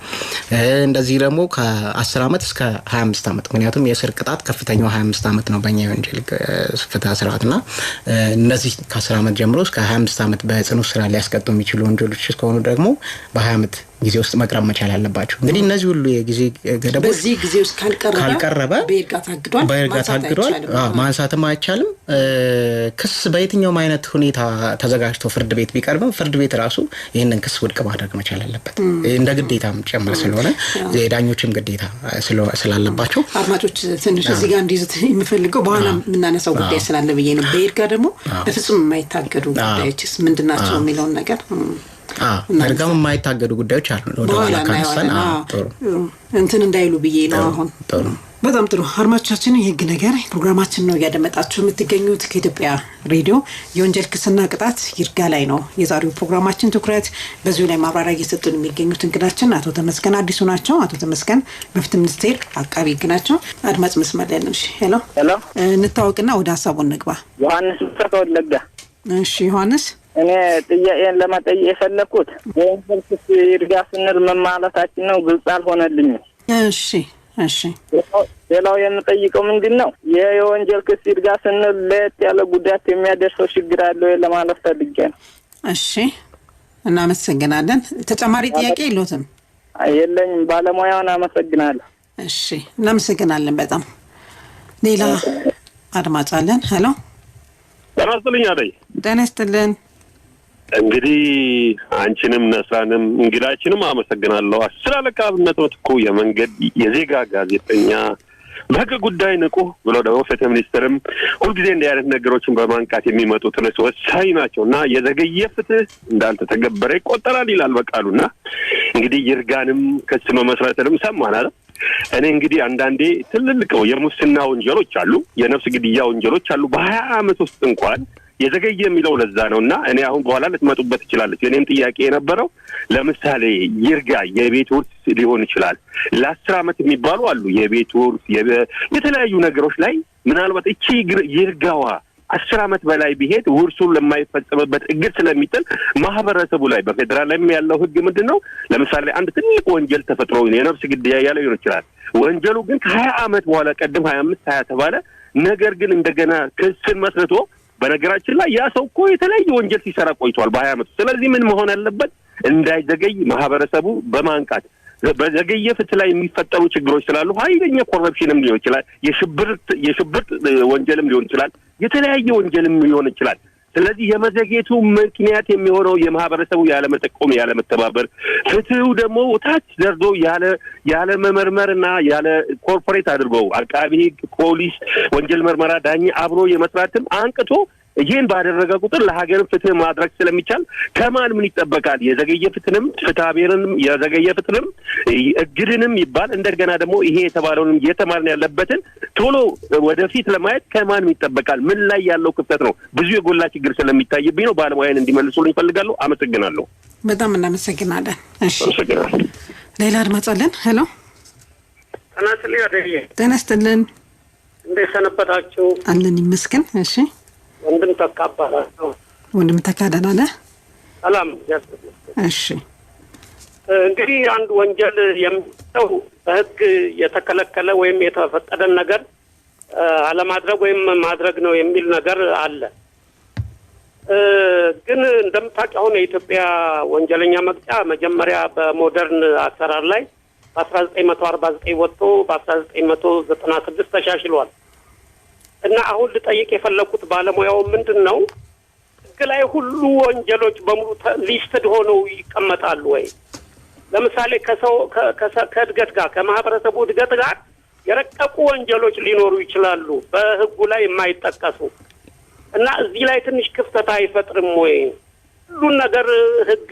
እንደዚህ ደግሞ ከ10 ዓመት እስከ 25 ዓመት ምክንያቱም የእስር ቅጣት ከፍተኛው 25 ዓመት ነው በእኛ የወንጀል ፍትህ ስርዓትና እነዚህ ከ10 ዓመት ጀምሮ እስከ 25 ዓመት በጽኑ እስራት ሊያስቀጡ የሚችሉ ወንጀሎች እስከሆኑ ደግሞ በ20 ዓመት ጊዜ ውስጥ መቅረብ መቻል አለባቸው። እንግዲህ እነዚህ ሁሉ የጊዜ ገደቦች በዚህ ጊዜ ውስጥ ካልቀረበ በይርጋ ታግዷል ማንሳትም አይቻልም። ክስ በየትኛውም አይነት ሁኔታ ተዘጋጅቶ ፍርድ ቤት ቢቀርብም ፍርድ ቤት ራሱ ይሄንን ክስ ውድቅ ማድረግ መቻል አለበት እንደ ግዴታም ጭምር ስለሆነ የዳኞችም ግዴታ ስላለባቸው አድማጮች ትንሽ እዚህ ጋር እንዲይዙት የምፈልገው በኋላ የምናነሳው ጉዳይ ስላለ ብዬ ነው። በይርጋ ደግሞ በፍጹም የማይታገዱ ጉዳዮችስ ምንድናቸው የሚለውን ነገር በይርጋም የማይታገዱ ጉዳዮች አሉ ወደ ኋላ ካነሳን ጥሩ እንትን እንዳይሉ ብዬ ነው። አሁን በጣም ጥሩ አድማጮቻችን፣ የህግ ነገር ፕሮግራማችን ነው ያደመጣችሁ የምትገኙት ከኢትዮጵያ ሬዲዮ የወንጀል ክስና ቅጣት ይርጋ ላይ ነው የዛሬው ፕሮግራማችን ትኩረት። በዚሁ ላይ ማብራሪያ እየሰጡን የሚገኙት እንግዳችን አቶ ተመስገን አዲሱ ናቸው። አቶ ተመስገን በፍትህ ሚኒስቴር አቃቢ ህግ ናቸው። አድማጭ መስመር ላይ ነን። ሄሎ እንታወቅና ወደ ሀሳቡ እንግባ። ዮሐንስ ተወለጋ። እሺ ዮሐንስ፣ እኔ ጥያቄን ለማጠየቅ የፈለኩት የወንጀል ክስ ይርጋ ስንል ምን ማለታችን ነው? ግልጽ አልሆነልኝም። እሺ ሌላው የምጠይቀው ምንድነው የወንጀል ክስ ይርጋ ስንል ለየት ያለ ጉዳት የሚያደርሰው ችግር አለ ወይ ለማለት ፈልጌ ነው። እሺ እናመሰግናለን። ተጨማሪ ጥያቄ የለዎትም? የለኝም። ባለሙያውን አመሰግናለሁ። እሺ እናመሰግናለን በጣም። ሌላ አድማጭ አለን። ሄሎ ጤና ይስጥልኝ። ጤና ይስጥልን። እንግዲህ አንቺንም ነስራንም እንግዳችንም አመሰግናለሁ። አስር አለቃ አብነት ወጥቆ የመንገድ የዜጋ ጋዜጠኛ በህግ ጉዳይ ንቁ ብሎ ደግሞ ፍትህ ሚኒስትርም ሁልጊዜ እንዲህ አይነት ነገሮችን በማንቃት የሚመጡት ወሳኝ ናቸውና የዘገየ ፍትህ እንዳልተተገበረ ይቆጠራል ይላል በቃሉና እንግዲህ ይርጋንም ክስ መመስረትንም ሰማን አይደል? እኔ እንግዲህ አንዳንዴ ትልልቅ የሙስና ወንጀሎች አሉ፣ የነፍስ ግድያ ወንጀሎች አሉ። በ20 ዓመት ውስጥ እንኳን የዘገየ የሚለው ለዛ ነውና እኔ አሁን በኋላ ልትመጡበት ይችላል። የኔም ጥያቄ የነበረው ለምሳሌ ይርጋ የቤት ውርስ ሊሆን ይችላል። ለ10 ዓመት የሚባሉ አሉ የቤት ውርስ የተለያዩ ነገሮች ላይ ምናልባት እቺ ይርጋዋ 10 ዓመት በላይ ቢሄድ ውርሱን ለማይፈጸምበት እግድ ስለሚጥል ማህበረሰቡ ላይ በፌደራል ላይ ያለው ህግ ምንድነው? ለምሳሌ አንድ ትልቅ ወንጀል ተፈጥሮ የነፍስ ግድያ ያለው ይሆን ይችላል። ወንጀሉ ግን ከ20 ዓመት በኋላ ቀደም 25 20 ተባለ። ነገር ግን እንደገና ክስን መስርቶ በነገራችን ላይ ያ ሰው እኮ የተለያየ ወንጀል ሲሰራ ቆይቷል በ20 ዓመት። ስለዚህ ምን መሆን አለበት? እንዳይዘገይ ማህበረሰቡ በማንቃት በዘገየ ፍትህ ላይ የሚፈጠሩ ችግሮች ስላሉ ኃይለኛ ኮረፕሽንም ሊሆን ይችላል፣ የሽብር ወንጀልም ሊሆን ይችላል፣ የተለያየ ወንጀልም ሊሆን ይችላል። ስለዚህ የመዘግየቱ ምክንያት የሚሆነው የማህበረሰቡ ያለመጠቆም ያለመተባበር፣ ፍትሁ ደግሞ ታች ደርሶ ያለ መመርመርና ያለ ኮርፖሬት አድርገው አቃቢ ህግ፣ ፖሊስ፣ ወንጀል ምርመራ ዳኛ አብሮ የመስራትም አንቅቶ ይሄን ባደረገ ቁጥር ለሀገር ፍትህ ማድረግ ስለሚቻል ከማን ምን ይጠበቃል? የዘገየ ፍትህንም ፍትሃብሔርንም የዘገየ ፍትህንም እግድንም ይባል እንደገና ደግሞ ይሄ የተባለውንም እየተማርን ያለበትን ቶሎ ወደፊት ለማየት ከማን ምን ይጠበቃል? ምን ላይ ያለው ክፍተት ነው? ብዙ የጎላ ችግር ስለሚታይብኝ ነው። ባለሙያን እንዲመልሱልኝ ፈልጋለሁ። አመሰግናለሁ። በጣም እናመሰግናለን። እሺ ሌላ አድማጭ አለን። ሄሎ ጤና ይስጥልን። እንዴት ሰነበታችሁ? አለን ይመስገን። እሺ ወንድም ተካባላችሁ? ወንድም ተካደና ነህ? ሰላም። እሺ እንግዲህ አንድ ወንጀል የሚለው በህግ የተከለከለ ወይም የተፈቀደን ነገር አለማድረግ ወይም ማድረግ ነው የሚል ነገር አለ። ግን እንደምታውቁ አሁን የኢትዮጵያ ወንጀለኛ መቅጫ መጀመሪያ በሞደርን አሰራር ላይ በ1949 ወጥቶ በ1996 ተሻሽሏል። እና አሁን ልጠይቅ የፈለኩት ባለሙያው ምንድነው ህግ ላይ ሁሉ ወንጀሎች በሙሉ ሊስትድ ሆነው ይቀመጣሉ ወይ? ለምሳሌ ከእድገት ጋር ከማህበረሰቡ እድገት ጋር የረቀቁ ወንጀሎች ሊኖሩ ይችላሉ በህጉ ላይ የማይጠቀሱ እና እዚህ ላይ ትንሽ ክፍተት አይፈጥርም ወይ? ሁሉን ነገር ህግ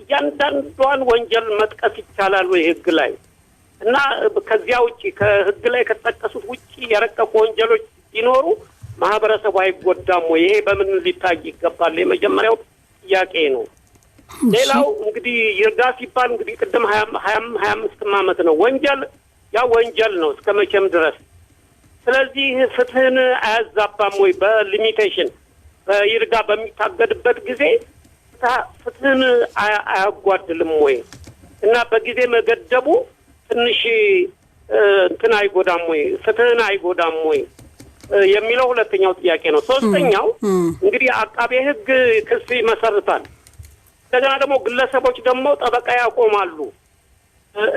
እያንዳንዷን ወንጀል መጥቀስ ይቻላል ወይ ህግ ላይ? እና ከዚያ ውጪ ከህግ ላይ ከተጠቀሱት ውጪ የረቀቁ ወንጀሎች ሲኖሩ ማህበረሰቡ አይጎዳም ወይ? ይሄ በምን ሊታይ ይገባል? የመጀመሪያው ጥያቄ ነው። ሌላው እንግዲህ ይርጋ ሲባል እንግዲህ ቅድም 25 ዓመት ነው ወንጀል ያ ወንጀል ነው እስከ መቼም ድረስ። ስለዚህ ፍትህን አያዛባም ወይ? በሊሚቴሽን በይርጋ በሚታገድበት ጊዜ ፍትህን አያጓድልም ወይ? እና በጊዜ መገደቡ ትንሽ እንትን አይጎዳም ወይ? ፍትህን አይጎዳም ወይ የሚለው ሁለተኛው ጥያቄ ነው። ሶስተኛው እንግዲህ አቃቤ ህግ ክስ ይመሰርታል። እንደገና ደግሞ ግለሰቦች ደግሞ ጠበቃ ያቆማሉ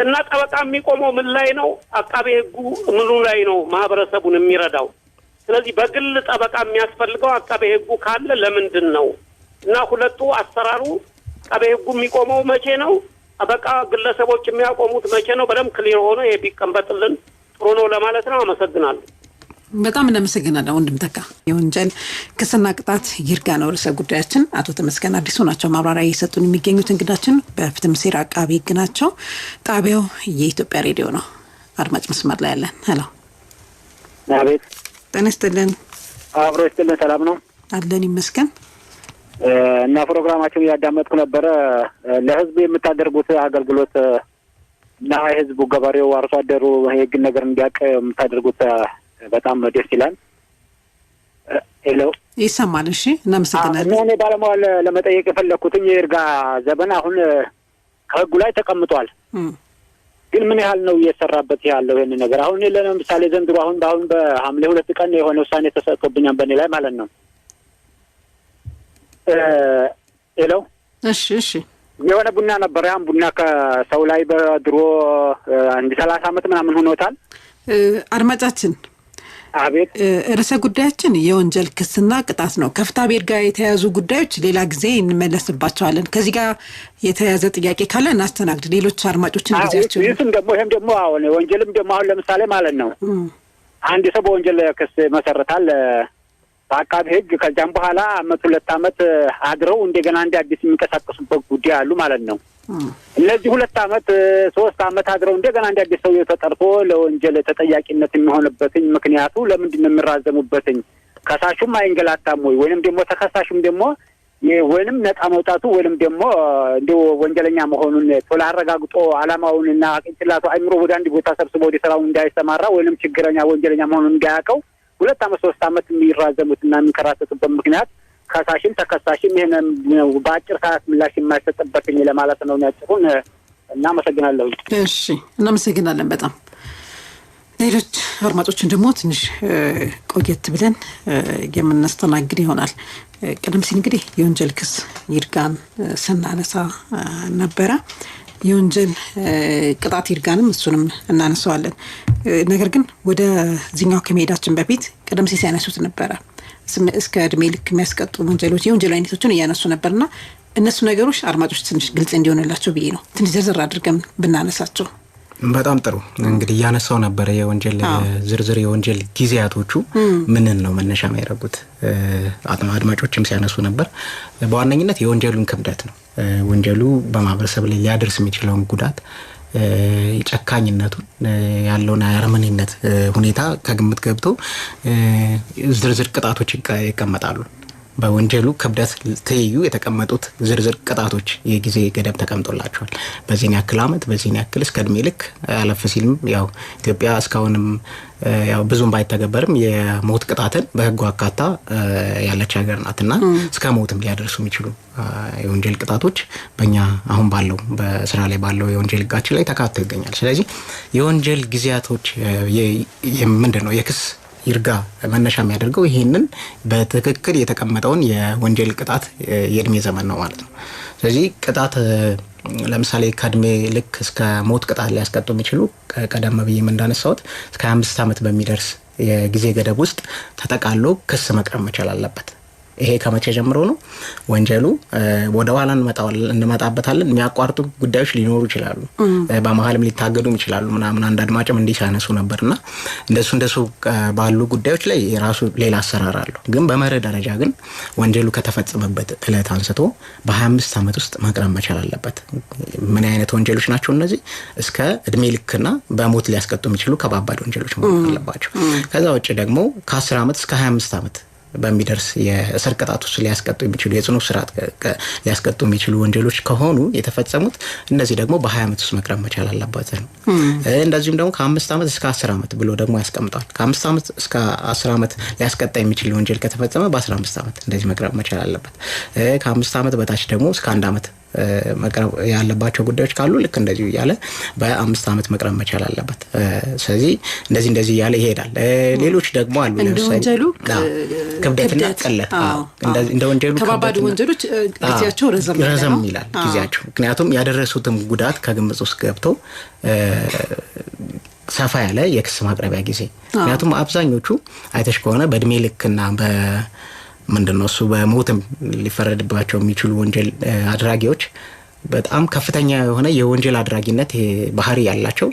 እና ጠበቃ የሚቆመው ምን ላይ ነው? አቃቤ ህጉ ምኑ ላይ ነው ማህበረሰቡን የሚረዳው? ስለዚህ በግል ጠበቃ የሚያስፈልገው አቃቤ ህጉ ካለ ለምንድን ነው? እና ሁለቱ አሰራሩ አቃቤ ህጉ የሚቆመው መቼ ነው? ጠበቃ ግለሰቦች የሚያቆሙት መቼ ነው? በደንብ ክሊር ሆኖ ይሄ ቢቀመጥልን ጥሩ ነው ለማለት ነው። አመሰግናለሁ። በጣም እናመሰግናለን ወንድም ተካ። የወንጀል ክስና ቅጣት ይርጋ ነው ርዕሰ ጉዳያችን። አቶ ተመስገን አዲሱ ናቸው ማብራሪያ እየሰጡን የሚገኙት። እንግዳችን በፍትህ ሚኒስቴር አቃቢ ህግ ናቸው። ጣቢያው የኢትዮጵያ ሬዲዮ ነው። አድማጭ መስመር ላይ ያለን። ሄሎ አቤት። ጤና ይስጥልን። አብሮ ይስጥልን። ሰላም ነው አለን ይመስገን። እና ፕሮግራማችሁን ያዳመጥኩ ነበረ። ለህዝብ የምታደርጉት አገልግሎት እና የህዝቡ ገበሬው አርሶ አደሩ የህግ ነገር እንዲያውቅ የምታደርጉት በጣም ደስ ይላል። ሄሎ ይሰማል? እሺ እናመሰግናለን። እኔ ባለሙያ ለመጠየቅ የፈለኩት የይርጋ ዘበን አሁን ከህጉ ላይ ተቀምጧል። ግን ምን ያህል ነው እየሰራበት ያለው ይሄን ነገር? አሁን ለምሳሌ ዘንድሮ አሁን በሐምሌ 2 ቀን የሆነ ውሳኔ ተሰጥቶብኛል በእኔ ላይ ማለት ነው። ሄሎ እሺ የሆነ ቡና ነበር። ያን ቡና ከሰው ላይ በድሮ 30 ዓመት ምናምን ሆኖታል። አድማጫችን አቤት። ርዕሰ ጉዳያችን የወንጀል ክስና ቅጣት ነው። ከፍትሐብሔር ጋር የተያያዙ ጉዳዮች ሌላ ጊዜ እንመለስባቸዋለን። ከዚህ ጋር የተያያዘ ጥያቄ ካለ እናስተናግድ። ሌሎች አድማጮችን ጊዜያቸው ይህም ደግሞ አሁን ወንጀልም ደግሞ አሁን ለምሳሌ ማለት ነው አንድ ሰው በወንጀል ክስ መሰረታል በአቃቤ ሕግ። ከዛም በኋላ 2 ዓመት አድረው እንደገና እንደ አዲስ የሚንቀሳቀሱበት ጉዳይ አሉ ማለት ነው። እነዚህ 2 ዓመት 3 ዓመት አድረው እንደገና እንደ አዲስ ሰው ተጠርቶ ለወንጀል ተጠያቂነት የሚሆንበትኝ ምክንያቱ ለምንድን ነው የሚራዘሙበትኝ? ከሳሹም አይንገላታም ወይ? ወይንም ደግሞ ተከሳሹም ደግሞ ወይንም ነፃ መውጣቱ ወይንም ደግሞ እንደው ወንጀለኛ መሆኑን ቶሎ አረጋግጦ ዓላማውንና ቅንጭላቱ አይምሮ ወደ አንድ ቦታ ሰብስቦ ወደ ስራው እንዳይሰማራ ወይንም ችግረኛ ወንጀለኛ መሆኑን እንዳያውቀው 2 ዓመት 3 ዓመት የሚራዘሙትና የሚከራተቱበት ምክንያት ከሳሽም ተከሳሽም ይሄን በአጭር ሰዓት ምላሽ የማይሰጥበትኝ ለማለት ነው ያጭሩን። እናመሰግናለሁ። እሺ እናመሰግናለን በጣም። ሌሎች አድማጮችን ደግሞ ትንሽ ቆየት ብለን የምናስተናግድ ይሆናል። ቀደም ሲል እንግዲህ የወንጀል ክስ ይርጋን ስናነሳ ነበረ። የወንጀል ቅጣት ይርጋንም እሱንም እናነሳዋለን። ነገር ግን ወደ ዚህኛው ከመሄዳችን በፊት ቀደም ሲል ያነሱት ነበረ እስከ እድሜ ልክ የሚያስቀጡ ወንጀሎች የወንጀል አይነቶችን እያነሱ ነበርና እነሱ ነገሮች አድማጮች ትንሽ ግልጽ እንዲሆንላቸው ብዬ ነው ትንሽ ዝርዝር አድርገን ብናነሳቸው። በጣም ጥሩ። እንግዲህ ያነሳው ነበር የወንጀል ዝርዝር የወንጀል ጊዜያቶቹ ምንን ነው መነሻ የሚያደርጉት አድማጮችም ሲያነሱ ነበር። በዋነኝነት የወንጀሉን ክብደት ነው። ወንጀሉ በማህበረሰብ ላይ ሊያደርስ የሚችለውን ጉዳት ጨካኝነቱን ያለውን አረመኔነት ሁኔታ ከግምት ገብቶ ዝርዝር ቅጣቶች ይቀመጣሉ። በወንጀሉ ክብደት ትይዩ የተቀመጡት ዝርዝር ቅጣቶች የጊዜ ገደብ ተቀምጦላቸዋል። በዚህን ያክል ዓመት በዚህን ያክል እስከ እድሜ ልክ አለፍ ሲልም ያው ኢትዮጵያ እስካሁንም ያው ብዙም ባይተገበርም የሞት ቅጣትን በህጉ አካታ ያለች ሀገር ናትና እስከ ሞትም ሊያደርሱ የሚችሉ የወንጀል ቅጣቶች በእኛ አሁን ባለው በስራ ላይ ባለው የወንጀል ህጋችን ላይ ተካቶ ይገኛል። ስለዚህ የወንጀል ጊዜያቶች ምንድነው የክስ ይርጋ መነሻ የሚያደርገው ይሄንን በትክክል የተቀመጠውን የወንጀል ቅጣት የእድሜ ዘመን ነው ማለት ነው። ስለዚህ ቅጣት ለምሳሌ ከእድሜ ልክ እስከ ሞት ቅጣት ሊያስቀጡ የሚችሉ ቀደም ብዬም እንዳነሳሁት እስከ 25 ዓመት በሚደርስ የጊዜ ገደብ ውስጥ ተጠቃሎ ክስ መቅረብ መቻል አለበት። ይሄ ከመቼ ጀምሮ ነው? ወንጀሉ ወደ ኋላ እንመጣበታለን። የሚያቋርጡ ጉዳዮች ሊኖሩ ይችላሉ፣ በመሀልም ሊታገዱም ይችላሉ ምናምን አንድ አድማጭም እንዲሳነሱ ነበርና እንደሱ ባሉ ጉዳዮች ላይ የራሱ ሌላ አሰራር አለው። ግን በመርህ ደረጃ ግን ወንጀሉ ከተፈጸመበት እለት አንስቶ በ25 ዓመት ውስጥ መቅረብ መቻል አለበት። ምን አይነት ወንጀሎች ናቸው እነዚህ? እስከ እድሜ ልክና በሞት ሊያስቀጡ የሚችሉ ከባባድ ወንጀሎች መሆን አለባቸው። ከዛ ውጭ ደግሞ ከ10 ዓመት እስከ 25 ዓመት በሚደርስ የእስር ቅጣት ውስጥ ሊያስቀጡ የሚችሉ የጽኑ እስራት ሊያስቀጡ የሚችሉ ወንጀሎች ከሆኑ የተፈጸሙት እነዚህ ደግሞ በ20 ዓመት ውስጥ መቅረብ መቻል አለባቸው። እንደዚሁም ደግሞ ከ5 ዓመት እስከ 10 ዓመት ብሎ ደግሞ ያስቀምጣል። ከ5 ዓመት እስከ 10 ዓመት ሊያስቀጣ የሚችል ወንጀል ከተፈጸመ በ15 ዓመት እንደዚህ መቅረብ መቻል አለበት። ከ5 ዓመት በታች ደግሞ እስከ 1 ዓመት መቅረብ ያለባቸው ጉዳዮች ካሉ ልክ እንደዚህ ያለ በ5 ዓመት መቅረብ መቻል አለበት። ስለዚህ እንደዚህ ያለ ይሄዳል። ሌሎች ደግሞ አሉ ለምሳሌ ክብደትና ቅለት እንደ ወንጀሉ ከባባድ ወንጀሎች ጊዜያቸው ረዘም ይላል ጊዜያቸው። ምክንያቱም ያደረሱትም ጉዳት ከግምት ውስጥ ገብተው ሰፋ ያለ የክስ ማቅረቢያ ጊዜ ምክንያቱም አብዛኞቹ አይተሽ ከሆነ በእድሜ ልክና ምንድነው እሱ በሞትም ሊፈረድባቸው የሚችሉ ወንጀል አድራጊዎች በጣም ከፍተኛ የሆነ የወንጀል አድራጊነት ባህሪ ያላቸው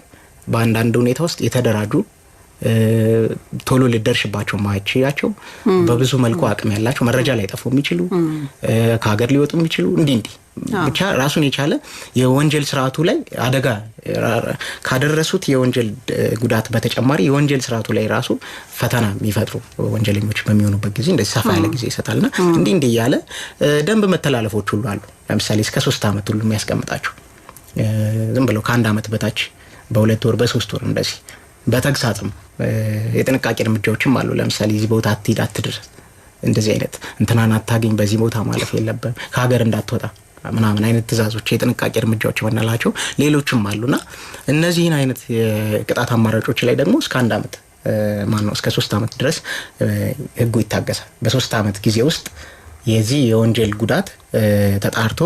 በአንዳንድ ሁኔታ ውስጥ የተደራጁ ቶሎ ሊደርሽባቸው ማይችያቸው በብዙ መልኩ አቅም ያላቸው መረጃ ላይ ጠፉ የሚችሉ ከሀገር ሊወጡ የሚችሉ እንዲህ ብቻ ራሱን የቻለ የወንጀል ስርዓቱ ላይ አደጋ ካደረሱት የወንጀል ጉዳት በተጨማሪ የወንጀል ስርዓቱ ላይ ራሱ ፈተና የሚፈጥሩ ወንጀለኞች በሚሆኑበት ጊዜ እንደዚህ ሰፋ ያለ ጊዜ ይሰጣልና እንዲህ ያለ ደንብ መተላለፎች ሁሉ አሉ። ለምሳሌ እስከ 3 አመት ሁሉ የሚያስቀምጣቸው ዝም ብለው ከ1 አመት በታች በ2 ወር በ3 ወር እንደዚህ በተግሳጽም የጥንቃቄ እርምጃዎችም አሉ። ለምሳሌ እዚህ ቦታ አትሂድ አትድረስ እንደዚህ አይነት እንትናን አታገኝ በዚህ ቦታ ማለፍ የለብም ከሀገር እንዳትወጣ ምናምን አይነት ትዕዛዞች የጥንቃቄ እርምጃዎች ወናላቸው ሌሎችም አሉና እነዚህን አይነት የቅጣት አማራጮች ላይ ደግሞ እስከ 1 አመት ማነው እስከ 3 አመት ድረስ ህጉ ይታገሳል። በ3 አመት ጊዜ ውስጥ የዚህ የወንጀል ጉዳት ተጣርቶ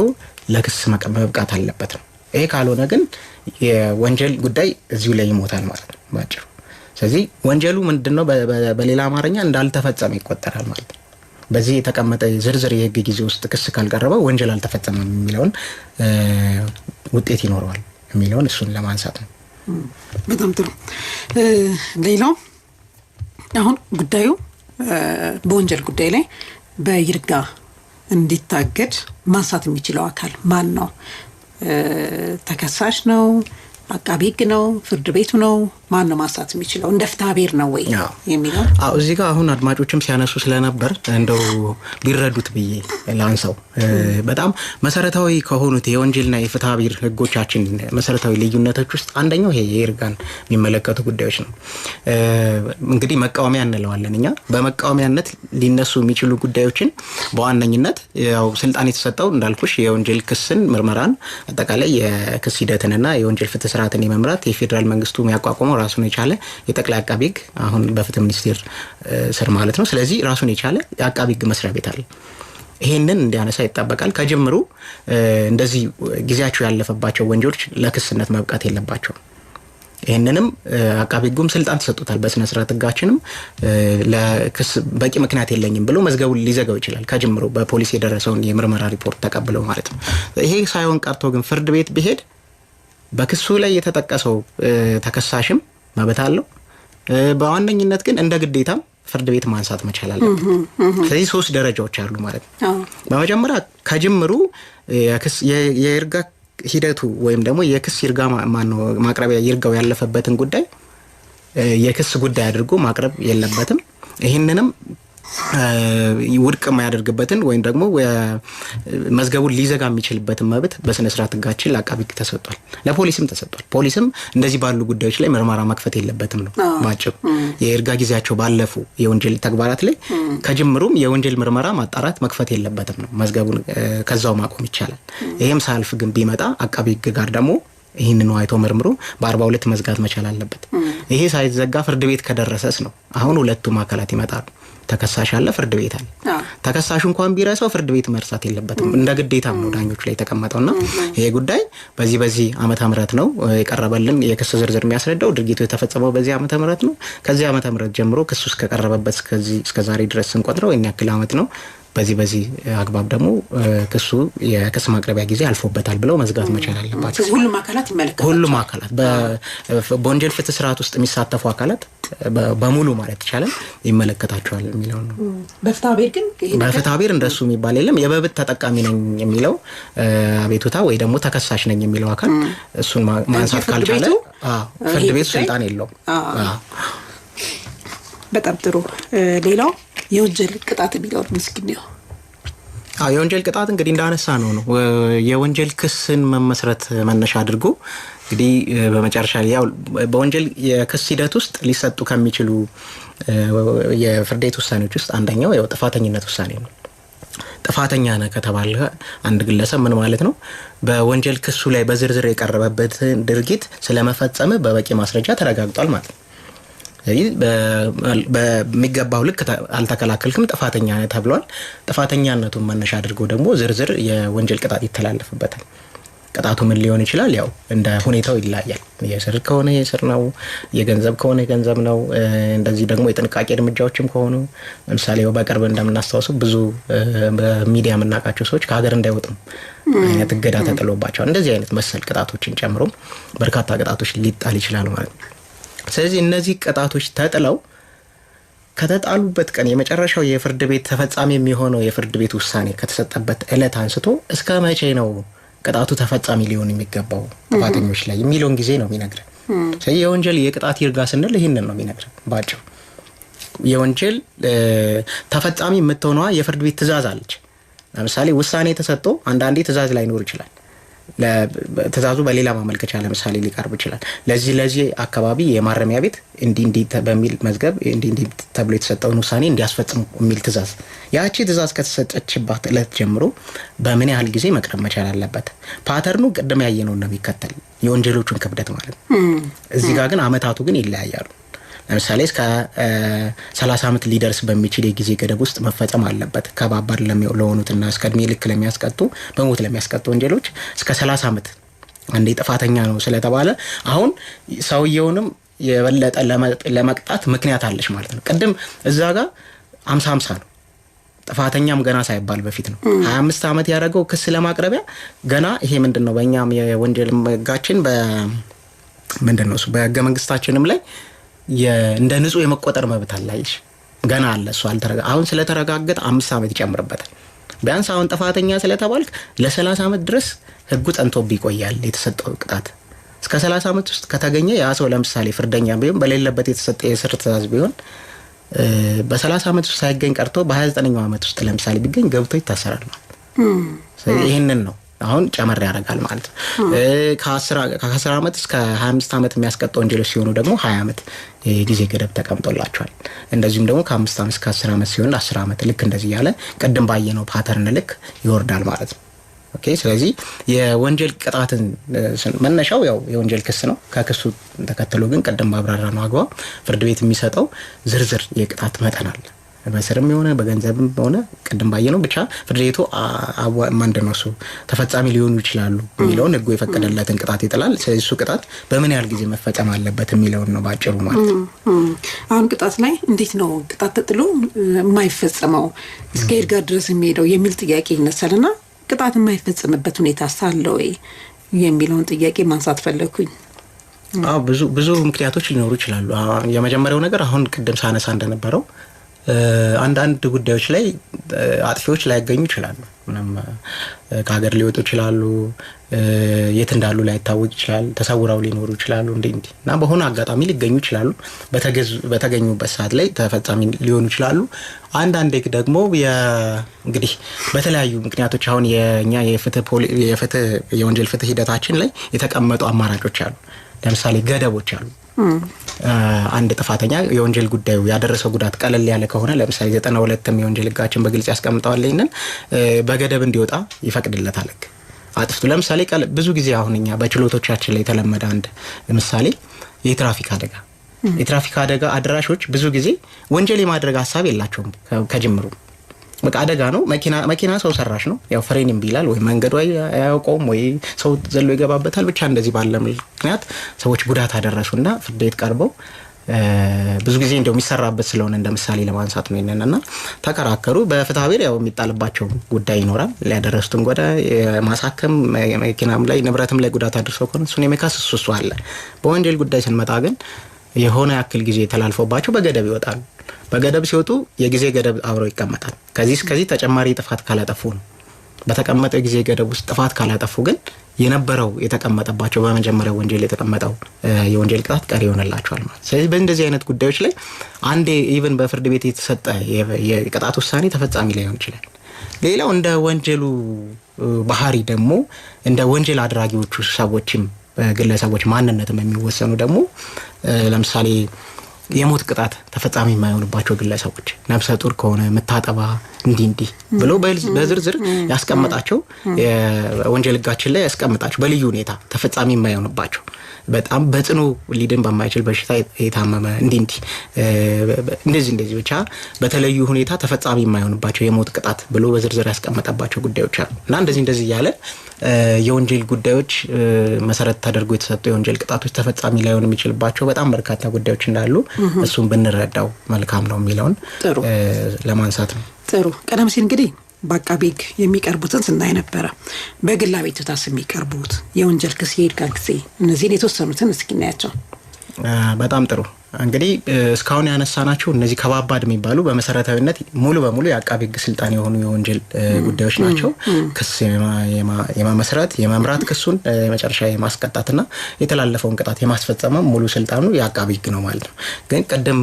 ለክስ መብቃት አለበት ነው። ይሄ ካልሆነ ግን የወንጀል ጉዳይ እዚሁ ላይ ይሞታል ማለት ነው ባጭሩ። ስለዚህ ወንጀሉ ምንድነው በሌላ አማርኛ እንዳልተፈጸመ ይቆጠራል ማለት ነው። በዚህ የተቀመጠ ዝርዝር የህግ ጊዜ ውስጥ ክስ ካልቀረበ ወንጀል አልተፈጸመም የሚለውን ውጤት ይኖረዋል የሚለውን እሱን ለማንሳት ነው። በጣም ጥሩ። ሌላው አሁን ጉዳዩ በወንጀል ጉዳይ ላይ በይርጋ እንዲታገድ ማንሳት የሚችለው አካል ማን ነው? ተከሳሽ ነው? አቃቢ ህግ ነው? ፍርድ ቤቱ ነው? ማን ነው ማንሳት የሚችለው? እንደ ፍትሐብሔር ነው ወይ የሚለው? እዚህ ጋር አሁን አድማጮችም ሲያነሱ ስለነበር እንደው ቢረዱት ብዬ ላንሳው። በጣም መሰረታዊ ከሆኑት የወንጀልና የፍትሐብሔር ህጎቻችን መሰረታዊ ልዩነቶች ውስጥ አንደኛው ይሄ የይርጋን የሚመለከቱ ጉዳዮች ነው። እንግዲህ መቃወሚያ እንለዋለን እኛ። በመቃወሚያነት ሊነሱ የሚችሉ ጉዳዮችን በዋነኝነት ያው ስልጣን የተሰጠው እንዳልኩሽ የወንጀል ክስን ምርመራን አጠቃላይ የክስ ሂደትንና የወንጀል ፍትህ ስርዓትን የመምራት የፌደራል መንግስቱ የሚያቋቁመው ራሱን የቻለ የጠቅላይ አቃቢ ህግ አሁን በፍትህ ሚኒስቴር ስር ማለት ነው። ስለዚህ ራሱን የቻለ የአቃቢ ህግ መስሪያ ቤት አለ። ይሄንን እንዲያነሳ ይጣበቃል። ከጅምሩ እንደዚህ ጊዜያቸው ያለፈባቸው ወንጀሎች ለክስነት መብቃት የለባቸው። ይሄንንም አቃቢ ህጉም ስልጣን ተሰጥቷል። በስነ ስርዓት ህጋችንም ለክስ በቂ ምክንያት የለኝም ብሎ መዝገቡን ሊዘጋው ይችላል። ከጅምሩ በፖሊስ የደረሰውን የምርመራ ሪፖርት ተቀብለው ማለት ነው። ይሄ ሳይሆን ቀርቶ ግን ፍርድ ቤት ቢሄድ በክሱ ላይ የተጠቀሰው ተከሳሽም መብት አለው። በዋነኝነት ግን እንደ ግዴታም ፍርድ ቤት ማንሳት መቻል አለበት። ስለዚህ 3 ደረጃዎች አሉ ማለት ነው። በመጀመሪያ ከጅምሩ የይርጋ ሂደቱ ወይም ደግሞ የክስ ይርጋ ማቅረቢያ ይርጋው ያለፈበትን ጉዳይ የክስ ጉዳይ አድርጎ ማቅረብ የለበትም። ይሄንንም ውድቅ የማያደርግበትን ወይም ደግሞ መዝገቡን ሊዘጋ የሚችልበትን መብት በስነ ስርዓት ህጋችን ለአቃቢ ህግ ተሰጥቷል። ለፖሊስም ተሰጥቷል። ፖሊስም እንደዚህ ባሉ ጉዳዮች ላይ ምርመራ መክፈት የለበትም ነው ባጭሩ። የይርጋ ጊዜያቸው ባለፉ የወንጀል ተግባራት ላይ ከጅምሩም የወንጀል ምርመራ ማጣራት መክፈት የለበትም ነው። መዝገቡን ከዛው ማቆም ይቻላል። ይሄም ሳልፍ ግን ቢመጣ አቃቢ ህግ ጋር ደግሞ ይሄንን አይቶ መርምሮ በ42 መዝጋት መቻል አለበት። ይሄ ሳይዘጋ ፍርድ ቤት ከደረሰስ ነው አሁን ሁለቱም አካላት ይመጣሉ። ተከሳሽ አለ፣ ፍርድ ቤት አለ። ተከሳሹ እንኳን ቢረሳው ፍርድ ቤት መርሳት የለበትም እንደ ግዴታም ነው ዳኞች ላይ ተቀመጠውና ይሄ ጉዳይ በዚህ ዓመተ ምህረት ነው የቀረበልን የክስ ዝርዝር የሚያስረዳው ድርጊቱ የተፈጸመው በዚህ ዓመተ ምህረት ነው። ከዚህ ዓመተ ምህረት ጀምሮ ክሱ እስከቀረበበት እስከ ዛሬ ድረስ ስንቆጥረው እኛ ያክል ዓመት ነው። በዚህ አግባብ ደግሞ ክሱ የክስ ማቅረቢያ ጊዜ አልፎበታል ብለው መዝጋት መቻል አለባቸው። ሁሉም አካላት ይመለከታል። ሁሉም አካላት በወንጀል ፍትህ ስርዓት ውስጥ የሚሳተፉ አካላት በሙሉ ማለት ይቻላል ይመለከታቸዋል የሚለው ነው። በፍትሐብሔር ግን በፍትሐብሔር እንደሱ የሚባል የለም። የመብት ተጠቃሚ ነኝ የሚለው አቤቱታ ወይ ደግሞ ተከሳሽ ነኝ የሚለው አካል እሱን ማንሳት ካልቻለ ፍርድ ቤቱ ስልጣን የለውም። በጣም ጥሩ። ሌላው የወንጀል ቅጣት የሚለው ምስኪን ነው። የወንጀል ቅጣት እንግዲህ እንዳነሳ ነው የወንጀል ክስን መመስረት መነሻ አድርጎ እንግዲህ በመጨረሻ ያው በወንጀል የክስ ሂደት ውስጥ ሊሰጡ ከሚችሉ የፍርድ ቤት ውሳኔዎች ውስጥ አንደኛው ያው ጥፋተኝነት ውሳኔ ነው። ጥፋተኛ ነህ ከተባለ አንድ ግለሰብ ምን ማለት ነው? በወንጀል ክሱ ላይ በዝርዝር የቀረበበት ድርጊት ስለመፈጸም በበቂ ማስረጃ ተረጋግጧል ማለት ነው። በሚገባው ልክ አልተከላከልክም ጥፋተኛ ነህ ተብሏል። ጥፋተኛነቱን መነሻ አድርጎ ደግሞ ዝርዝር የወንጀል ቅጣት ይተላለፍበታል። ቅጣቱ ምን ሊሆን ይችላል? ያው እንደ ሁኔታው ይለያያል። የስር ከሆነ የስር ነው፣ የገንዘብ ከሆነ የገንዘብ ነው። እንደዚህ ደግሞ የጥንቃቄ እርምጃዎችም ከሆኑ ለምሳሌ በቅርብ እንደምናስታውሰው ብዙ በሚዲያ የምናውቃቸው ሰዎች ከሀገር እንዳይወጡ አይነት እገዳ ተጥሎባቸዋል። እንደዚህ አይነት መሰል ቅጣቶችን ጨምሮ በርካታ ቅጣቶች ሊጣል ይችላል ማለት ነው። ስለዚህ እነዚህ ቅጣቶች ተጥለው ከተጣሉበት ቀን የመጨረሻው የፍርድ ቤት ተፈጻሚ የሚሆነው የፍርድ ቤት ውሳኔ ከተሰጠበት ዕለት አንስቶ እስከ መቼ ነው ቅጣቱ ተፈጻሚ ሊሆን የሚገባው ጥፋተኞች ላይ የሚለውን ጊዜ ነው የሚነግረን። ስለዚህ የወንጀል የቅጣት ይርጋ ስንል ይህንን ነው የሚነግረን ባጭሩ። የወንጀል ተፈጻሚ የምትሆነዋ የፍርድ ቤት ትእዛዝ አለች። ለምሳሌ ውሳኔ ተሰጥቶ አንዳንዴ ትእዛዝ ላይኖር ይችላል። ለትእዛዙ በሌላ ማመልከቻ ለምሳሌ ሊቀርብ ይችላል። ለዚህ አካባቢ የማረሚያ ቤት እንዲ በሚል መዝገብ እንዲ ተብሎ የተሰጠውን ውሳኔ እንዲያስፈጽሙ የሚል ትእዛዝ። ያቺ ትእዛዝ ከተሰጠችባት ዕለት ጀምሮ በምን ያህል ጊዜ መቅረብ መቻል አለበት? ፓተርኑ ቅድም ያየነው ነው የሚከተል የወንጀሎቹን ክብደት ማለት ነው። እዚህ ጋር ግን አመታቱ ግን ይለያያሉ። ለምሳሌ እስከ 30 ዓመት ሊደርስ በሚችል የጊዜ ገደብ ውስጥ መፈጸም አለበት። ከባባድ ለሆኑትና እስከ እድሜ ልክ ለሚያስቀጡ በሞት ለሚያስቀጡ ወንጀሎች እስከ 30 ዓመት አንዴ ጥፋተኛ ነው ስለተባለ አሁን ሰውየውንም የበለጠ ለመቅጣት ምክንያት አለች ማለት ነው። ቅድም እዛ ጋር 50 ነው ጥፋተኛም ገና ሳይባል በፊት ነው 25 ዓመት ያደረገው ክስ ለማቅረቢያ ገና። ይሄ ምንድነው በእኛም የወንጀል ህጋችን በምንድነው እሱ በህገ መንግስታችንም ላይ እንደ ንጹህ የመቆጠር መብት አለሽ ገና አለ። እሱ አሁን ስለተረጋገጠ 5 ዓመት ይጨምርበታል። ቢያንስ አሁን ጥፋተኛ ስለተባልክ ለ30 ዓመት ድረስ ህጉ ጸንቶብ ይቆያል። የተሰጠው ቅጣት እስከ 30 ዓመት ውስጥ ከተገኘ ያ ሰው ለምሳሌ ፍርደኛ ቢሆን በሌለበት የተሰጠ የስር ትእዛዝ ቢሆን በ30 ዓመት ውስጥ ሳይገኝ ቀርቶ በ29ኛው ዓመት ውስጥ ለምሳሌ ቢገኝ ገብቶ ይታሰራል ማለት ነው። ይሄንን ነው አሁን ጨመር ያደርጋል ማለት ነው። ከ10 ዓመት እስከ 25 ዓመት የሚያስቀጡ ወንጀሎች ሲሆኑ ደግሞ 20 ዓመት የጊዜ ገደብ ተቀምጦላቸዋል። እንደዚሁም ደግሞ ከ5 ዓመት እስከ 10 ዓመት ሲሆን 10 ዓመት ልክ እንደዚህ ያለ ቅድም ባየነው ፓተርን ልክ ይወርዳል ማለት ነው። ኦኬ። ስለዚህ የወንጀል ቅጣትን መነሻው ያው የወንጀል ክስ ነው። ከክሱ ተከትሎ ግን ቅድም ባብራራ ነው አግባብ ፍርድ ቤት የሚሰጠው ዝርዝር የቅጣት መጠን አለ። በስርም የሆነ በገንዘብም ሆነ ቅድም ባየነው ብቻ ፍርድ ቤቱ ማንደነው እሱ ተፈጻሚ ሊሆኑ ይችላሉ የሚለውን ህጉ የፈቀደለትን ቅጣት ይጥላል። ስለዚህ እሱ ቅጣት በምን ያህል ጊዜ መፈጸም አለበት የሚለውን ነው ባጭሩ ማለት ነው። አሁን ቅጣት ላይ እንዴት ነው ቅጣት ተጥሎ የማይፈጸመው እስከ ይርጋ ድረስ የሚሄደው የሚል ጥያቄ ይነሳልና ቅጣት የማይፈጸምበት ሁኔታ ሳለ ወይ የሚለውን ጥያቄ ማንሳት ፈለኩኝ። ብዙ ምክንያቶች ሊኖሩ ይችላሉ። የመጀመሪያው ነገር አሁን ቅድም ሳነሳ እንደነበረው አንዳንድ ጉዳዮች ላይ አጥፊዎች ላይገኙ ይችላሉ። ምንም ከሀገር ሊወጡ ይችላሉ። የት እንዳሉ ላይታወቅ ይችላል። ተሰውረው ሊኖሩ ይችላሉ እና በሆነ አጋጣሚ ሊገኙ ይችላሉ። በተገኙበት ሰዓት ላይ ተፈጻሚ ሊሆኑ ይችላሉ። አንዳንዴ ደግሞ እንግዲህ በተለያዩ ምክንያቶች አሁን የኛ የወንጀል ፍትህ ሂደታችን ላይ የተቀመጡ አማራጮች አሉ። ለምሳሌ ገደቦች አሉ። አንድ ጥፋተኛ የወንጀል ጉዳዩ ያደረሰው ጉዳት ቀለል ያለ ከሆነ ለምሳሌ 92 የወንጀል ህጋችን በግልጽ ያስቀምጠዋል። ይሄንን በገደብ እንዲወጣ ይፈቅድለታል። አጥፍቶ ለምሳሌ ብዙ ጊዜ አሁንኛ በችሎቶቻችን ላይ የተለመደ አንድ ምሳሌ የትራፊክ አደጋ አድራሾች ብዙ ጊዜ ወንጀል የማድረግ ሐሳብ የላቸውም ከጅምሩ። በቃ አደጋ ነው። መኪና ሰው ሰራሽ ነው። ያው ፍሬን ይላል ወይ መንገዱ አያውቀውም ወይ ሰው ዘሎ ይገባበታል። ብቻ እንደዚህ ባለ ምክንያት ሰዎች ጉዳት አደረሱና ፍርድ ቤት ቀርበው ብዙ ጊዜ እንደው የሚሰራበት ስለሆነ እንደ ምሳሌ ለማንሳት ነው ይነናና ተከራከሩ። በፍትሐ ብሔር ያው የሚጣልባቸው ጉዳይ ይኖራል። ሊያደረሱትን ጉዳት ማሳከም መኪናም ላይ ንብረትም ላይ ጉዳት አድርሰው ከሆነ እሱን የመካስ እሱ አለ። በወንጀል ጉዳይ ስንመጣ ግን የሆነ ያክል ጊዜ ተላልፎባቸው በገደብ ይወጣሉ። በገደብ ሲወጡ የጊዜ ገደብ አብረው ይቀመጣል። ከዚህ ተጨማሪ ጥፋት ካላጠፉ ነው። በተቀመጠው ጊዜ ገደብ ውስጥ ጥፋት ካላጠፉ ግን የነበረው የተቀመጠባቸው በመጀመሪያው ወንጀል የተቀመጠው የወንጀል ቅጣት ቀሪ ይሆንላቸዋል ማለት። ስለዚህ በእንደዚህ አይነት ጉዳዮች ላይ አንዴ ኢቭን በፍርድ ቤት የተሰጠ የቅጣት ውሳኔ ተፈጻሚ ላይሆን ይችላል። ሌላው እንደ ወንጀሉ ባህሪ ደግሞ እንደ ወንጀል አድራጊዎቹ ሰዎችም ግለሰቦች ማንነትም የሚወሰኑ ደግሞ ለምሳሌ የሞት ቅጣት ተፈጻሚ የማይሆንባቸው ግለሰቦች ነፍሰ ጡር ከሆነ መታጠባ እንዲህ ብሎ በዝርዝር ያስቀመጣቸው የወንጀል ህጋችን ላይ ያስቀመጣቸው በልዩ ሁኔታ ተፈጻሚ የማይሆንባቸው በጣም በጽኑ ሊድን በማይችል በሽታ የታመመ እንደዚህ ብቻ በተለዩ ሁኔታ ተፈጻሚ የማይሆንባቸው የሞት ቅጣት ብሎ በዝርዝር ያስቀመጠባቸው ጉዳዮች አሉ እና እንደዚህ ያለ የወንጀል ጉዳዮች መሰረት ተደርጎ የተሰጡ የወንጀል ቅጣቶች ተፈጻሚ ላይሆን የሚችልባቸው በጣም በርካታ ጉዳዮች እንዳሉ እሱን ብንረዳው መልካም ነው የሚለውን ለማንሳት ነው። ጥሩ። ቀደም ሲል እንግዲህ በአቃቤ ህግ የሚቀርቡትን ስናይ ነበረ። በግል አቤቱታስ የሚቀርቡት የወንጀል ክስ ይርጋ ጊዜ እነዚህን የተወሰኑትን እስኪ እናያቸው። በጣም ጥሩ እንግዲህ እስካሁን ያነሳናቸው እነዚህ ከባባድ የሚባሉ በመሰረታዊነት ሙሉ በሙሉ የአቃቤ ሕግ ስልጣን የሆኑ የወንጀል ጉዳዮች ናቸው። ክስ የማመስረት የመምራት ክሱን መጨረሻ የማስቀጣትና የተላለፈውን ቅጣት የማስፈጸም ሙሉ ስልጣኑ የአቃቤ ሕግ ነው ማለት ነው። ግን ቀደም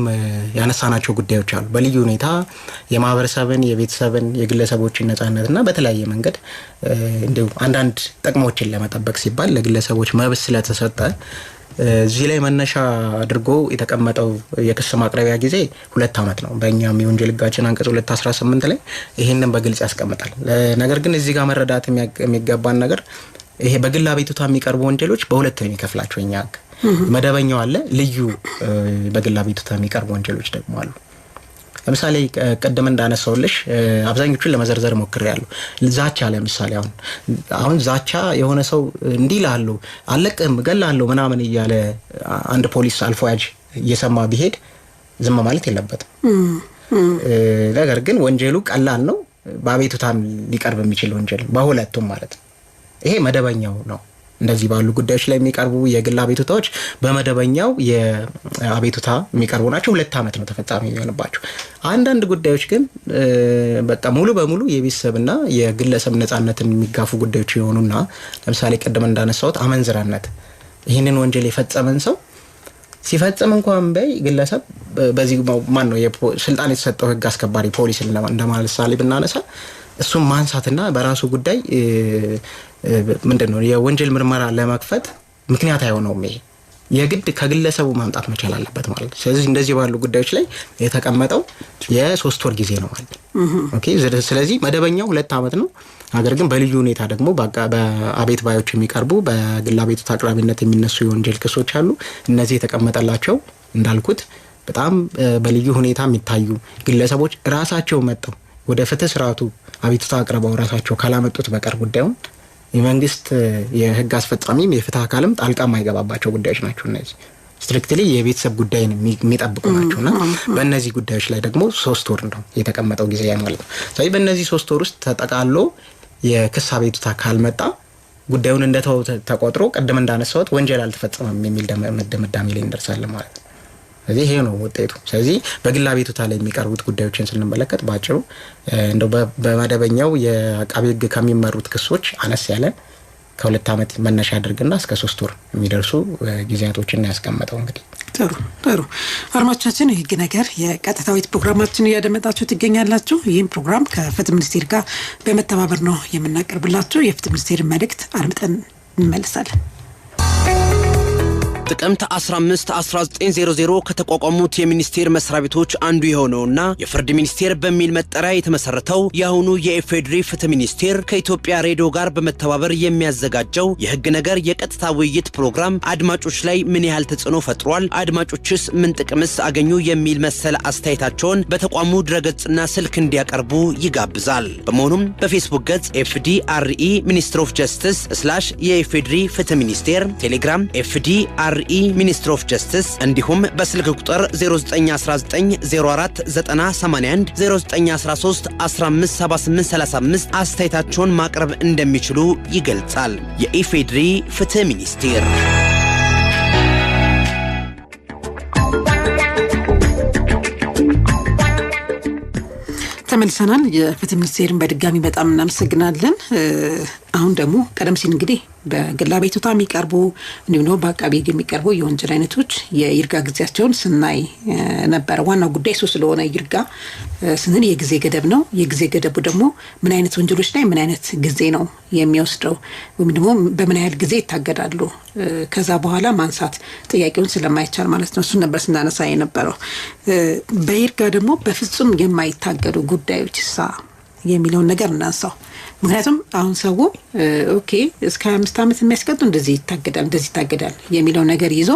ያነሳናቸው ጉዳዮች አሉ። በልዩ ሁኔታ የማህበረሰብን የቤተሰብን የግለሰቦችን ነጻነትና በተለያየ መንገድ እንደው አንዳንድ ጥቅሞችን ለመጠበቅ ሲባል ለግለሰቦች መብት ስለተሰጠ እዚህ ላይ መነሻ አድርጎ የተቀመጠው የክስ ማቅረቢያ ጊዜ 2 አመት ነው። በእኛም የወንጀል ሕጋችን አንቀጽ 218 ላይ ይሄንን በግልጽ ያስቀምጣል። ነገር ግን እዚህ ጋር መረዳት የሚገባን ነገር ይሄ በግል አቤቱታ የሚቀርቡ ወንጀሎች በሁለት ነው የሚከፍላቸው እኛ ሕግ። መደበኛው አለ፣ ልዩ በግል አቤቱታ የሚቀርቡ ወንጀሎች ደግሞ አሉ። ለምሳሌ ቀደም እንዳነሳውልሽ አብዛኞቹን ለመዘርዘር ሞክሬያለሁ። ዛቻ ለምሳሌ አሁን ዛቻ የሆነ ሰው እንዲላሉ አለቅም ገላለሁ ምናምን እያለ አንድ ፖሊስ አልፎያጅ እየሰማ ቢሄድ ዝም ማለት የለበትም። ነገር ግን ወንጀሉ ቀላል ነው፣ በአቤቱታም ሊቀርብ የሚችል ወንጀል በሁለቱም ማለት ነው። ይሄ መደበኛው ነው። እንደዚህ ባሉ ጉዳዮች ላይ የሚቀርቡ የግል አቤቱታዎች በመደበኛው የአቤቱታ የሚቀርቡ ናቸው። 2 አመት ነው ተፈጻሚ የሚሆንባቸው። አንዳንድ ጉዳዮች ግን በቃ ሙሉ በሙሉ የቤተሰብና የግለሰብ ነጻነትን የሚጋፉ ጉዳዮች የሆኑና ለምሳሌ ቀደም እንዳነሳሁት አመንዝራነት ይህንን ወንጀል የፈጸመን ሰው ሲፈጽም እንኳን ግለሰብ በዚህ ማን ነው ስልጣን የተሰጠው ሕግ አስከባሪ ፖሊስ እንደማለት ሳሊ ብናነሳ እሱም ማንሳትና በራሱ ጉዳይ ምንድነው የወንጀል ምርመራ ለማክፈት ምክንያት አይሆነውም። ይሄ የግድ ከግለሰቡ ማምጣት መቻል አለበት ማለት ነው። ስለዚህ እንደዚህ ባሉ ጉዳዮች ላይ የተቀመጠው የ3 ወር ጊዜ ነው ማለት ነው። ኦኬ። ስለዚህ መደበኛው 2 አመት ነው። ነገር ግን በልዩ ሁኔታ ደግሞ በአቤት ባዮች የሚቀርቡ በግል አቤቱታ አቅራቢነት የሚነሱ የወንጀል ክሶች አሉ። እነዚህ የተቀመጠላቸው እንዳልኩት በጣም በልዩ ሁኔታ የሚታዩ ግለሰቦች ራሳቸው መጥተው ወደ ፍትህ ስርዓቱ አቤቱታ አቅርበው ራሳቸው ካላመጡት በቀር ጉዳዩን የመንግስት የህግ አስፈጻሚም የፍትህ አካልም ጣልቃ የማይገባባቸው ጉዳዮች ናቸው። እነዚህ ስትሪክትሊ የቤተሰብ ጉዳይን የሚጠብቁ ናቸውና በእነዚህ ጉዳዮች ላይ ደግሞ 3 ወር ነው የተቀመጠው ጊዜ ማለት ነው። ስለዚህ በእነዚህ 3 ወር ውስጥ ተጠቃሎ የክስ አቤቱታ ካልመጣ ጉዳዩን እንደተው ተቆጥሮ ቀደም እንዳነሳሁት ወንጀል አልተፈጸመም የሚል ድምዳሜ ላይ እንደርሳለን ማለት ነው። ስለዚህ ይሄ ነው ውጤቱ። ስለዚህ በግል አቤቱታ ላይ የሚቀርቡት ጉዳዮችን ስንመለከት ባጭሩ እንደው በመደበኛው የአቃቤ ሕግ ከሚመሩት ክሶች አነስ ያለ ከ2 አመት መነሻ አድርገና እስከ 3 ወር የሚደርሱ ጊዜያቶችን ያስቀምጠው። እንግዲህ ጥሩ አድማጮቻችን የሕግ ነገር የቀጥታዊት ፕሮግራማችን እያደመጣችሁ ትገኛላችሁ። ይህም ፕሮግራም ከፍትህ ሚኒስቴር ጋር በመተባበር ነው የምናቀርብላችሁ። የፍትህ ሚኒስቴር መልእክት አድምጠን እንመለሳለን። ጥቅምት 15 1900 ከተቋቋሙት የሚኒስቴር መስሪያ ቤቶች አንዱ የሆነውና የፍርድ ሚኒስቴር በሚል መጠሪያ የተመሰረተው የአሁኑ የኢፌዴሪ ፍትህ ሚኒስቴር ከኢትዮጵያ ሬዲዮ ጋር በመተባበር የሚያዘጋጀው የሕግ ነገር የቀጥታ ውይይት ፕሮግራም አድማጮች ላይ ምን ያህል ተጽዕኖ ፈጥሯል፣ አድማጮችስ ምን ጥቅምስ አገኙ የሚል መሰል አስተያየታቸውን በተቋሙ ድረገጽና ስልክ እንዲያቀርቡ ይጋብዛል። በመሆኑም በፌስቡክ ገጽ FDRE ሚኒስትር ኦፍ ጀስቲስ የኢፌዴሪ ፍትህ ሚኒስቴር፣ ቴሌግራም FDRE ሚኒስትር ኦፍ ጀስቲስ እንዲሁም በስልክ ቁጥር 0919049081 0913157835 አስተያየታቸውን ማቅረብ እንደሚችሉ ይገልጻል። የኢፌዴሪ ፍትህ ሚኒስቴር ተመልሰናል። የፍትህ ሚኒስቴርን በድጋሚ በጣም እናመሰግናለን። አሁን ደግሞ ቀደም ሲል እንግዲህ በግል አቤቱታ የሚቀርቡ እንዲሁም ደግሞ በአቃቤ ሕግ የሚቀርቡ የወንጀል አይነቶች የይርጋ ጊዜያቸውን ስናይ ነበር። ዋናው ጉዳይ እሱ ስለሆነ ይርጋ ስንል የጊዜ ገደብ ነው። የጊዜ ገደቡ ደግሞ ምን አይነት ወንጀሎች ላይ ምን አይነት ጊዜ ነው የሚወስደው ወይም ደግሞ በምን ያህል ጊዜ ይታገዳሉ፣ ከዛ በኋላ ማንሳት ጥያቄውን ስለማይቻል ማለት ነው። እሱ ነበር ስናነሳ የነበረው። በይርጋ ደግሞ በፍጹም የማይታገዱ ጉዳዮች የሚለውን ነገር እናንሳው። ምክንያቱም አሁን ሰው ኦኬ እስከ 25 አመት የሚያስቀጡ እንደዚህ ይታገዳል የሚለው ነገር ይዞ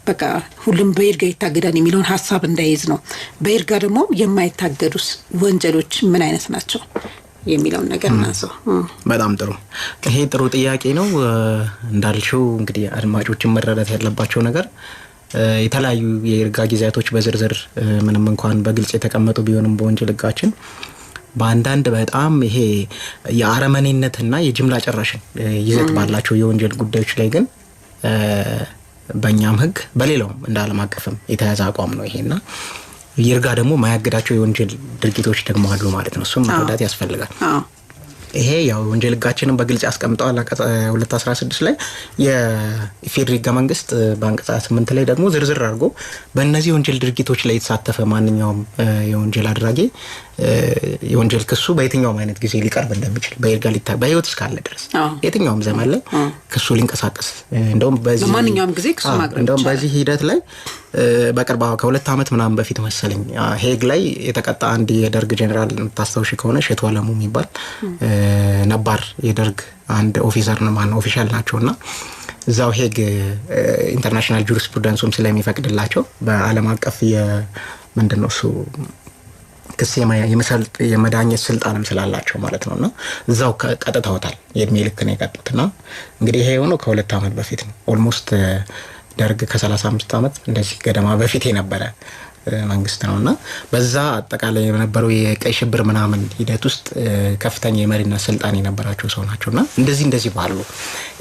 በቃ ሁሉም በይርጋ ይታገዳል የሚለውን ሐሳብ እንዳይዝ ነው። በይርጋ ደግሞ የማይታገዱስ ወንጀሎች ምን አይነት ናቸው የሚለውን ነገር እናንሳው። በጣም ጥሩ። ይሄ ጥሩ ጥያቄ ነው። እንዳልሽው እንግዲህ አድማጮችን መረዳት ያለባቸው ነገር የተለያዩ የይርጋ ጊዜያቶች በዝርዝር ምንም እንኳን በግልጽ የተቀመጡ ቢሆንም በወንጀል ሕጋችን በአንዳንድ በጣም ይሄ የአረመኔነትና የጅምላ ጨራሽን ይዘት ባላቸው የወንጀል ጉዳዮች ላይ ግን በእኛም ህግ በሌላውም እንደ ዓለም አቀፍም የተያዘ አቋም ነው ይሄና ይርጋ ደግሞ ማያገዳቸው የወንጀል ድርጊቶች ደግሞ አሉ ማለት ነው። እሱም መረዳት ያስፈልጋል። ይሄ ያው ወንጀል ህጋችንን በግልጽ ያስቀምጠዋል። አንቀጽ 216 ላይ የኢፌዴሪ ህገ መንግስት በአንቀጽ 8 ላይ ደግሞ ዝርዝር አድርጎ በእነዚህ ወንጀል ድርጊቶች ላይ የተሳተፈ ማንኛውም የወንጀል አድራጊ የወንጀል ክሱ በየትኛውም አይነት ጊዜ ሊቀርብ እንደሚችል በይርጋ በህይወት እስካለ ድረስ የትኛውም ዘመን ላይ ክሱ ሊንቀሳቀስ እንደውም ማንኛውም ጊዜ ክሱ ማቅረብ እንደውም በዚህ ሂደት ላይ በቅርብ ከ2 አመት ምናምን በፊት መሰለኝ ሄግ ላይ የተቀጣ አንድ የደርግ ጄኔራል ታስታውሽ ከሆነ ሸቱ አለሙ የሚባል ነባር የደርግ አንድ ኦፊሰር ነው ማን ኦፊሻል ናቸውና እዛው ሄግ ኢንተርናሽናል ጁሪስፕሩደንሱም ስለሚፈቅድላቸው በአለም አቀፍ ምንድነው እሱ ክስ የመዳኘት ስልጣንም ስላላቸው ማለት ነውና እዛው ቀጥታውታል የእድሜ ልክ ነው የቀጡትና እንግዲህ ይሄ የሆነው ከ2 አመት በፊት ነው ኦልሞስት ደርግ ከ35 አመት እንደዚህ ገደማ በፊት የነበረ መንግስት ነውና በዛ አጠቃላይ የነበረው የቀይ ሽብር ምናምን ሂደት ውስጥ ከፍተኛ የመሪነት ስልጣን የነበራቸው ሰው ናቸውና እንደዚህ ባሉ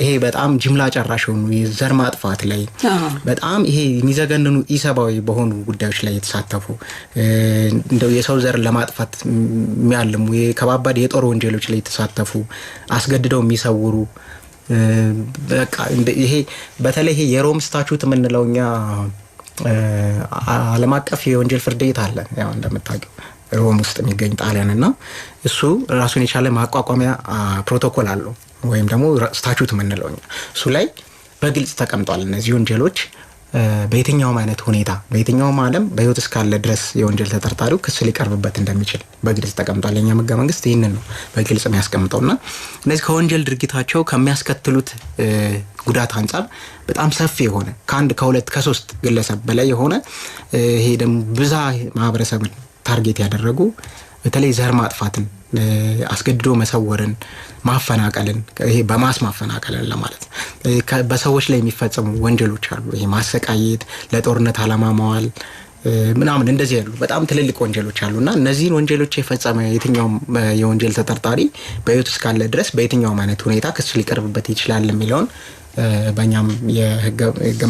ይሄ በጣም ጅምላ ጨራሽ ሆኑ የዘር ማጥፋት ላይ በጣም ይሄ የሚዘገንኑ ኢሰባዊ በሆኑ ጉዳዮች ላይ የተሳተፉ እንደው የሰው ዘር ለማጥፋት የሚያልሙ የከባባድ የጦር ወንጀሎች ላይ የተሳተፉ አስገድደው የሚሰውሩ በቃ ይሄ በተለይ ይሄ የሮም ስታቹት ምንለውኛ ዓለም አቀፍ የወንጀል ፍርድ ቤት አለ ያው እንደምታውቁ ሮም ውስጥ የሚገኝ ጣሊያንና እሱ ራሱን የቻለ ማቋቋሚያ ፕሮቶኮል አለው ወይም ደግሞ ስታቹት ምንለውኛ እሱ ላይ በግልጽ ተቀምጧል እነዚህ ወንጀሎች በየትኛውም አይነት ሁኔታ በየትኛውም ዓለም በህይወት እስካለ ድረስ የወንጀል ተጠርጣሪው ክስ ሊቀርብበት እንደሚችል በግልጽ ተቀምጧል። የኛ ህገ መንግስት ይሄንን ነው በግልጽ የሚያስቀምጠውና እነዚህ ከወንጀል ድርጊታቸው ከሚያስከትሉት ጉዳት አንፃር በጣም ሰፊ የሆነ ከአንድ ከሁለት ከሶስት ግለሰብ በላይ የሆነ ይሄ ደግሞ ብዙ ማህበረሰብን ታርጌት ያደረጉ በተለይ ዘር ማጥፋትን አስገድዶ መሰወርን ማፈናቀልን ይሄ በማስ ማፈናቀልን ለማለት በሰዎች ላይ የሚፈጸሙ ወንጀሎች አሉ። ይሄ ማሰቃየት ለጦርነት አላማ ማዋል ምናምን እንደዚህ ያሉ በጣም ትልልቅ ወንጀሎች አሉና እነዚህን ወንጀሎች የፈጸመ የትኛውም የወንጀል ተጠርጣሪ በህይወት እስካለ ድረስ በየትኛውም አይነት ሁኔታ ክስ ሊቀርብበት ይችላል የሚለውን በእኛም የህገ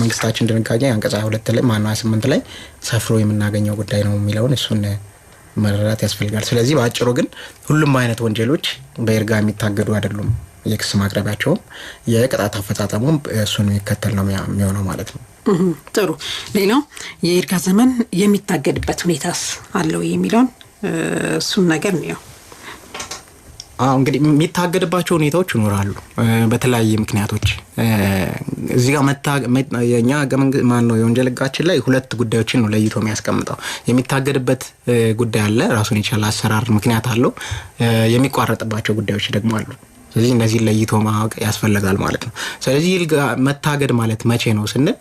መንግስታችን ድንጋጌ አንቀጽ 22 ላይ ማነው 28 ላይ ሰፍሮ የምናገኘው ጉዳይ ነው የሚለውን እሱን መረዳት ያስፈልጋል። ስለዚህ በአጭሩ ግን ሁሉም አይነት ወንጀሎች በይርጋ የሚታገዱ አይደሉም። የክስ ማቅረቢያቸው የቅጣት አፈጻጸሙም እሱን የሚከተል ነው የሚሆነው ማለት ነው። ጥሩ። ሌላው የይርጋ ዘመን የሚታገድበት ሁኔታስ አለው የሚለውን እሱን ነገር ነው። እንግዲህ የሚታገድባቸው ሁኔታዎች ይኖራሉ በተለያየ ምክንያቶች። እዚህ ጋር የኛ ማን ነው የወንጀል ህጋችን ላይ ሁለት ጉዳዮችን ነው ለይቶ የሚያስቀምጠው። የሚታገድበት ጉዳይ አለ ራሱን የቻለ አሰራር ምክንያት አለው። የሚቋረጥባቸው ጉዳዮች ደግሞ አሉ። ስለዚህ እነዚህ ለይቶ ማወቅ ያስፈልጋል ማለት ነው። ስለዚህ ይልጋ መታገድ ማለት መቼ ነው ስንል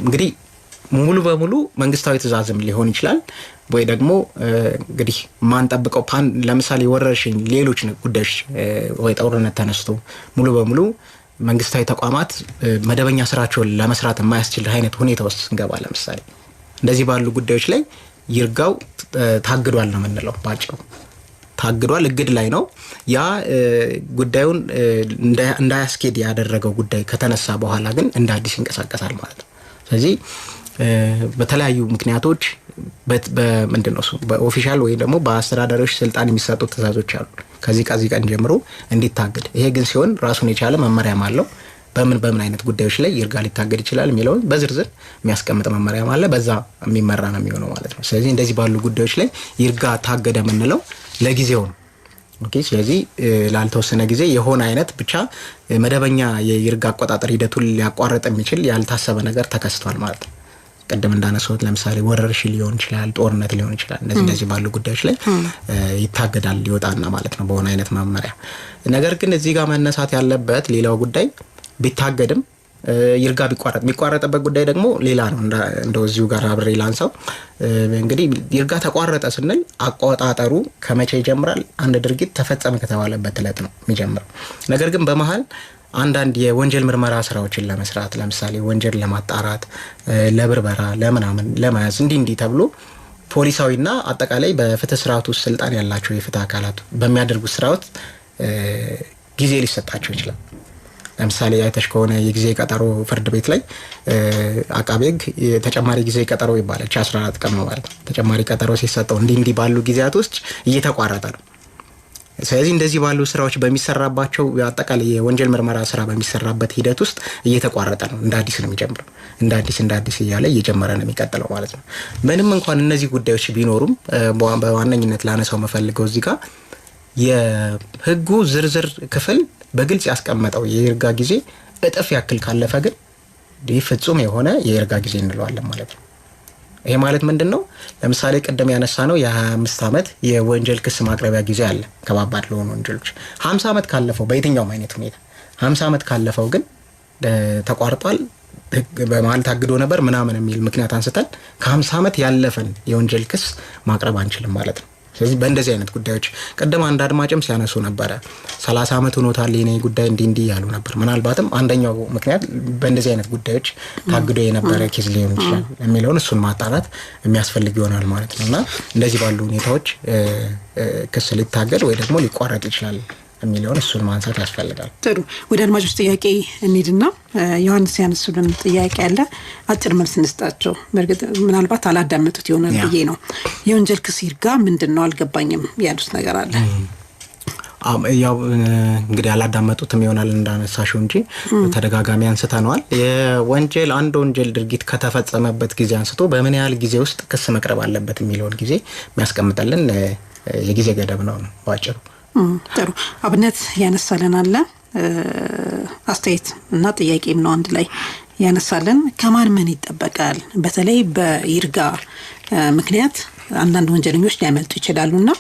እንግዲህ ሙሉ በሙሉ መንግስታዊ ትእዛዝም ሊሆን ይችላል ወይ ደግሞ እንግዲህ ማን ጠብቀው ለምሳሌ ወረርሽኝ ሌሎች ጉዳዮች ወይ ጦርነት ተነስቶ ሙሉ በሙሉ መንግስታዊ ተቋማት መደበኛ ስራቸውን ለመስራት የማያስችል አይነት ሁኔታ ውስጥ እንገባ ለምሳሌ እንደዚህ ባሉ ጉዳዮች ላይ ይርጋው ታግዷል ነው የምንለው። ባጭሩ ታግዷል እግድ ላይ ነው። ያ ጉዳዩን እንዳያስኬድ ያደረገው ጉዳይ ከተነሳ በኋላ ግን እንደ አዲስ ይንቀሳቀሳል ማለት ነው። ስለዚህ በተለያዩ ምክንያቶች በምንድነው በኦፊሻል ወይ ደግሞ በአስተዳዳሪዎች ስልጣን የሚሰጡ ትእዛዞች አሉ ከዚህ ቀን ጀምሮ እንዲታገድ። ይሄ ግን ሲሆን ራሱን የቻለ መመሪያም አለው በምን አይነት ጉዳዮች ላይ ይርጋ ሊታገድ ይችላል የሚለው በዝርዝር የሚያስቀምጥ መመሪያም አለ። በዛ የሚመራ ነው የሚሆነው ማለት ነው። ስለዚህ እንደዚህ ባሉ ጉዳዮች ላይ ይርጋ ታገደ የምንለው ለጊዜው ነው። ኦኬ። ስለዚህ ላልተወሰነ ጊዜ የሆነ አይነት ብቻ መደበኛ የይርጋ አቆጣጠር ሂደቱን ሊያቋርጥ የሚችል ያልታሰበ ነገር ተከስቷል ማለት ነው። ቀደም እንዳነሳሁት ለምሳሌ ወረርሽኝ ሊሆን ይችላል፣ ጦርነት ሊሆን ይችላል። እንደዚህ ባሉ ጉዳዮች ላይ ይታገዳል ሊወጣና ማለት ነው በሆነ አይነት መመሪያ። ነገር ግን እዚህ ጋር መነሳት ያለበት ሌላው ጉዳይ ቢታገድም ይርጋ የሚቋረጥበት ጉዳይ ደግሞ ሌላ ነው። እንደው እዚሁ ጋር አብሬ ላንሳው። እንግዲህ ይርጋ ተቋረጠ ስንል አቆጣጠሩ ከመቼ ይጀምራል? አንድ ድርጊት ተፈጸመ ከተባለበት ዕለት ነው የሚጀምረው። ነገር ግን በመሃል አንዳንድ የወንጀል ምርመራ ስራዎችን ለመስራት ለምሳሌ ወንጀል ለማጣራት፣ ለብርበራ፣ ለምናምን ለማያዝ እንዲህ ተብሎ ፖሊሳዊና አጠቃላይ በፍትህ ስርዓቱ ውስጥ ስልጣን ያላቸው የፍትህ አካላት በሚያደርጉት ስራዎች ጊዜ ሊሰጣቸው ይችላል። ለምሳሌ አይተሽ ከሆነ የጊዜ ቀጠሮ ፍርድ ቤት ላይ አቃቤ ሕግ ተጨማሪ ጊዜ ቀጠሮ ይባላል 14 ቀን ነው ማለት ነው። ተጨማሪ ቀጠሮ ሲሰጠው እንዲህ ባሉ ጊዜያት ውስጥ እየተቋረጠ ነው። ስለዚህ እንደዚህ ባሉ ስራዎች በሚሰራባቸው አጠቃላይ የወንጀል ምርመራ ስራ በሚሰራበት ሂደት ውስጥ እየተቋረጠ ነው። እንደ አዲስ ነው የሚጀምረው። እንደ አዲስ እያለ እየጀመረ ነው የሚቀጥለው ማለት ነው። ምንም እንኳን እነዚህ ጉዳዮች ቢኖሩም በዋነኝነት ላነሳው መፈልገው እዚህ ጋር የህጉ ዝርዝር ክፍል በግልጽ ያስቀመጠው የይርጋ ጊዜ እጥፍ ያክል ካለፈ ግን ፍጹም የሆነ የይርጋ ጊዜ እንለዋለን ማለት ነው። ይሄ ማለት ምንድነው? ለምሳሌ ቀደም ያነሳ ነው የ25 ዓመት የወንጀል ክስ ማቅረቢያ ጊዜ አለ ከባባድ ለሆኑ ወንጀሎች 50 ዓመት ካለፈው በየትኛውም አይነት ሁኔታ 50 ዓመት ካለፈው ግን ተቋርጧል በማለት ታግዶ ነበር ምናምን የሚል ምክንያት አንስተን ከ50 ዓመት ያለፈን የወንጀል ክስ ማቅረብ አንችልም ማለት ነው። ስለዚህ በእንደዚህ አይነት ጉዳዮች ቀደም አንድ አድማጭም ሲያነሱ ነበር 30 ዓመት ሆኖታል የኔ ጉዳይ እንዲህ ያሉ ነበር። ምናልባትም አንደኛው ምክንያት በእንደዚህ አይነት ጉዳዮች ታግዶ የነበረ ኬዝ ሊሆን ይችላል የሚለውን እሱን ማጣራት የሚያስፈልግ ይሆናል ማለት ነውና እንደዚህ ባሉ ሁኔታዎች ክስ ሊታገድ ወይ ደግሞ ሊቋረጥ ይችላል የሚለውን እሱን ማንሳት ያስፈልጋል። ጥሩ ወደ አድማጮች ጥያቄ እንሂድና ዮሐንስ ያነሱልን ጥያቄ አለ አጭር መልስ እንስጣቸው። በርግጥ ምናልባት አላዳመጡት ይሆናል ብዬ ነው። የወንጀል ክስ ይርጋ ምንድነው አልገባኝም ያሉት ነገር አለ። ያው እንግዲህ አላዳመጡትም ይሆናል እንዳነሳሽው እንጂ ተደጋጋሚ አንስተናል። የወንጀል አንድ ወንጀል ድርጊት ከተፈጸመበት ጊዜ አንስቶ በምን ያህል ጊዜ ውስጥ ክስ መቅረብ አለበት የሚለውን ጊዜ የሚያስቀምጥልን የጊዜ ገደብ ነው ባጭሩ። ጥሩ አብነት ያነሳልን አለ አስተያየት እና ጥያቄም ነው አንድ ላይ ያነሳልን። ከማን ምን ይጠበቃል? በተለይ በይርጋ ምክንያት አንዳንድ ወንጀለኞች ሊያመልጡ ይችላሉና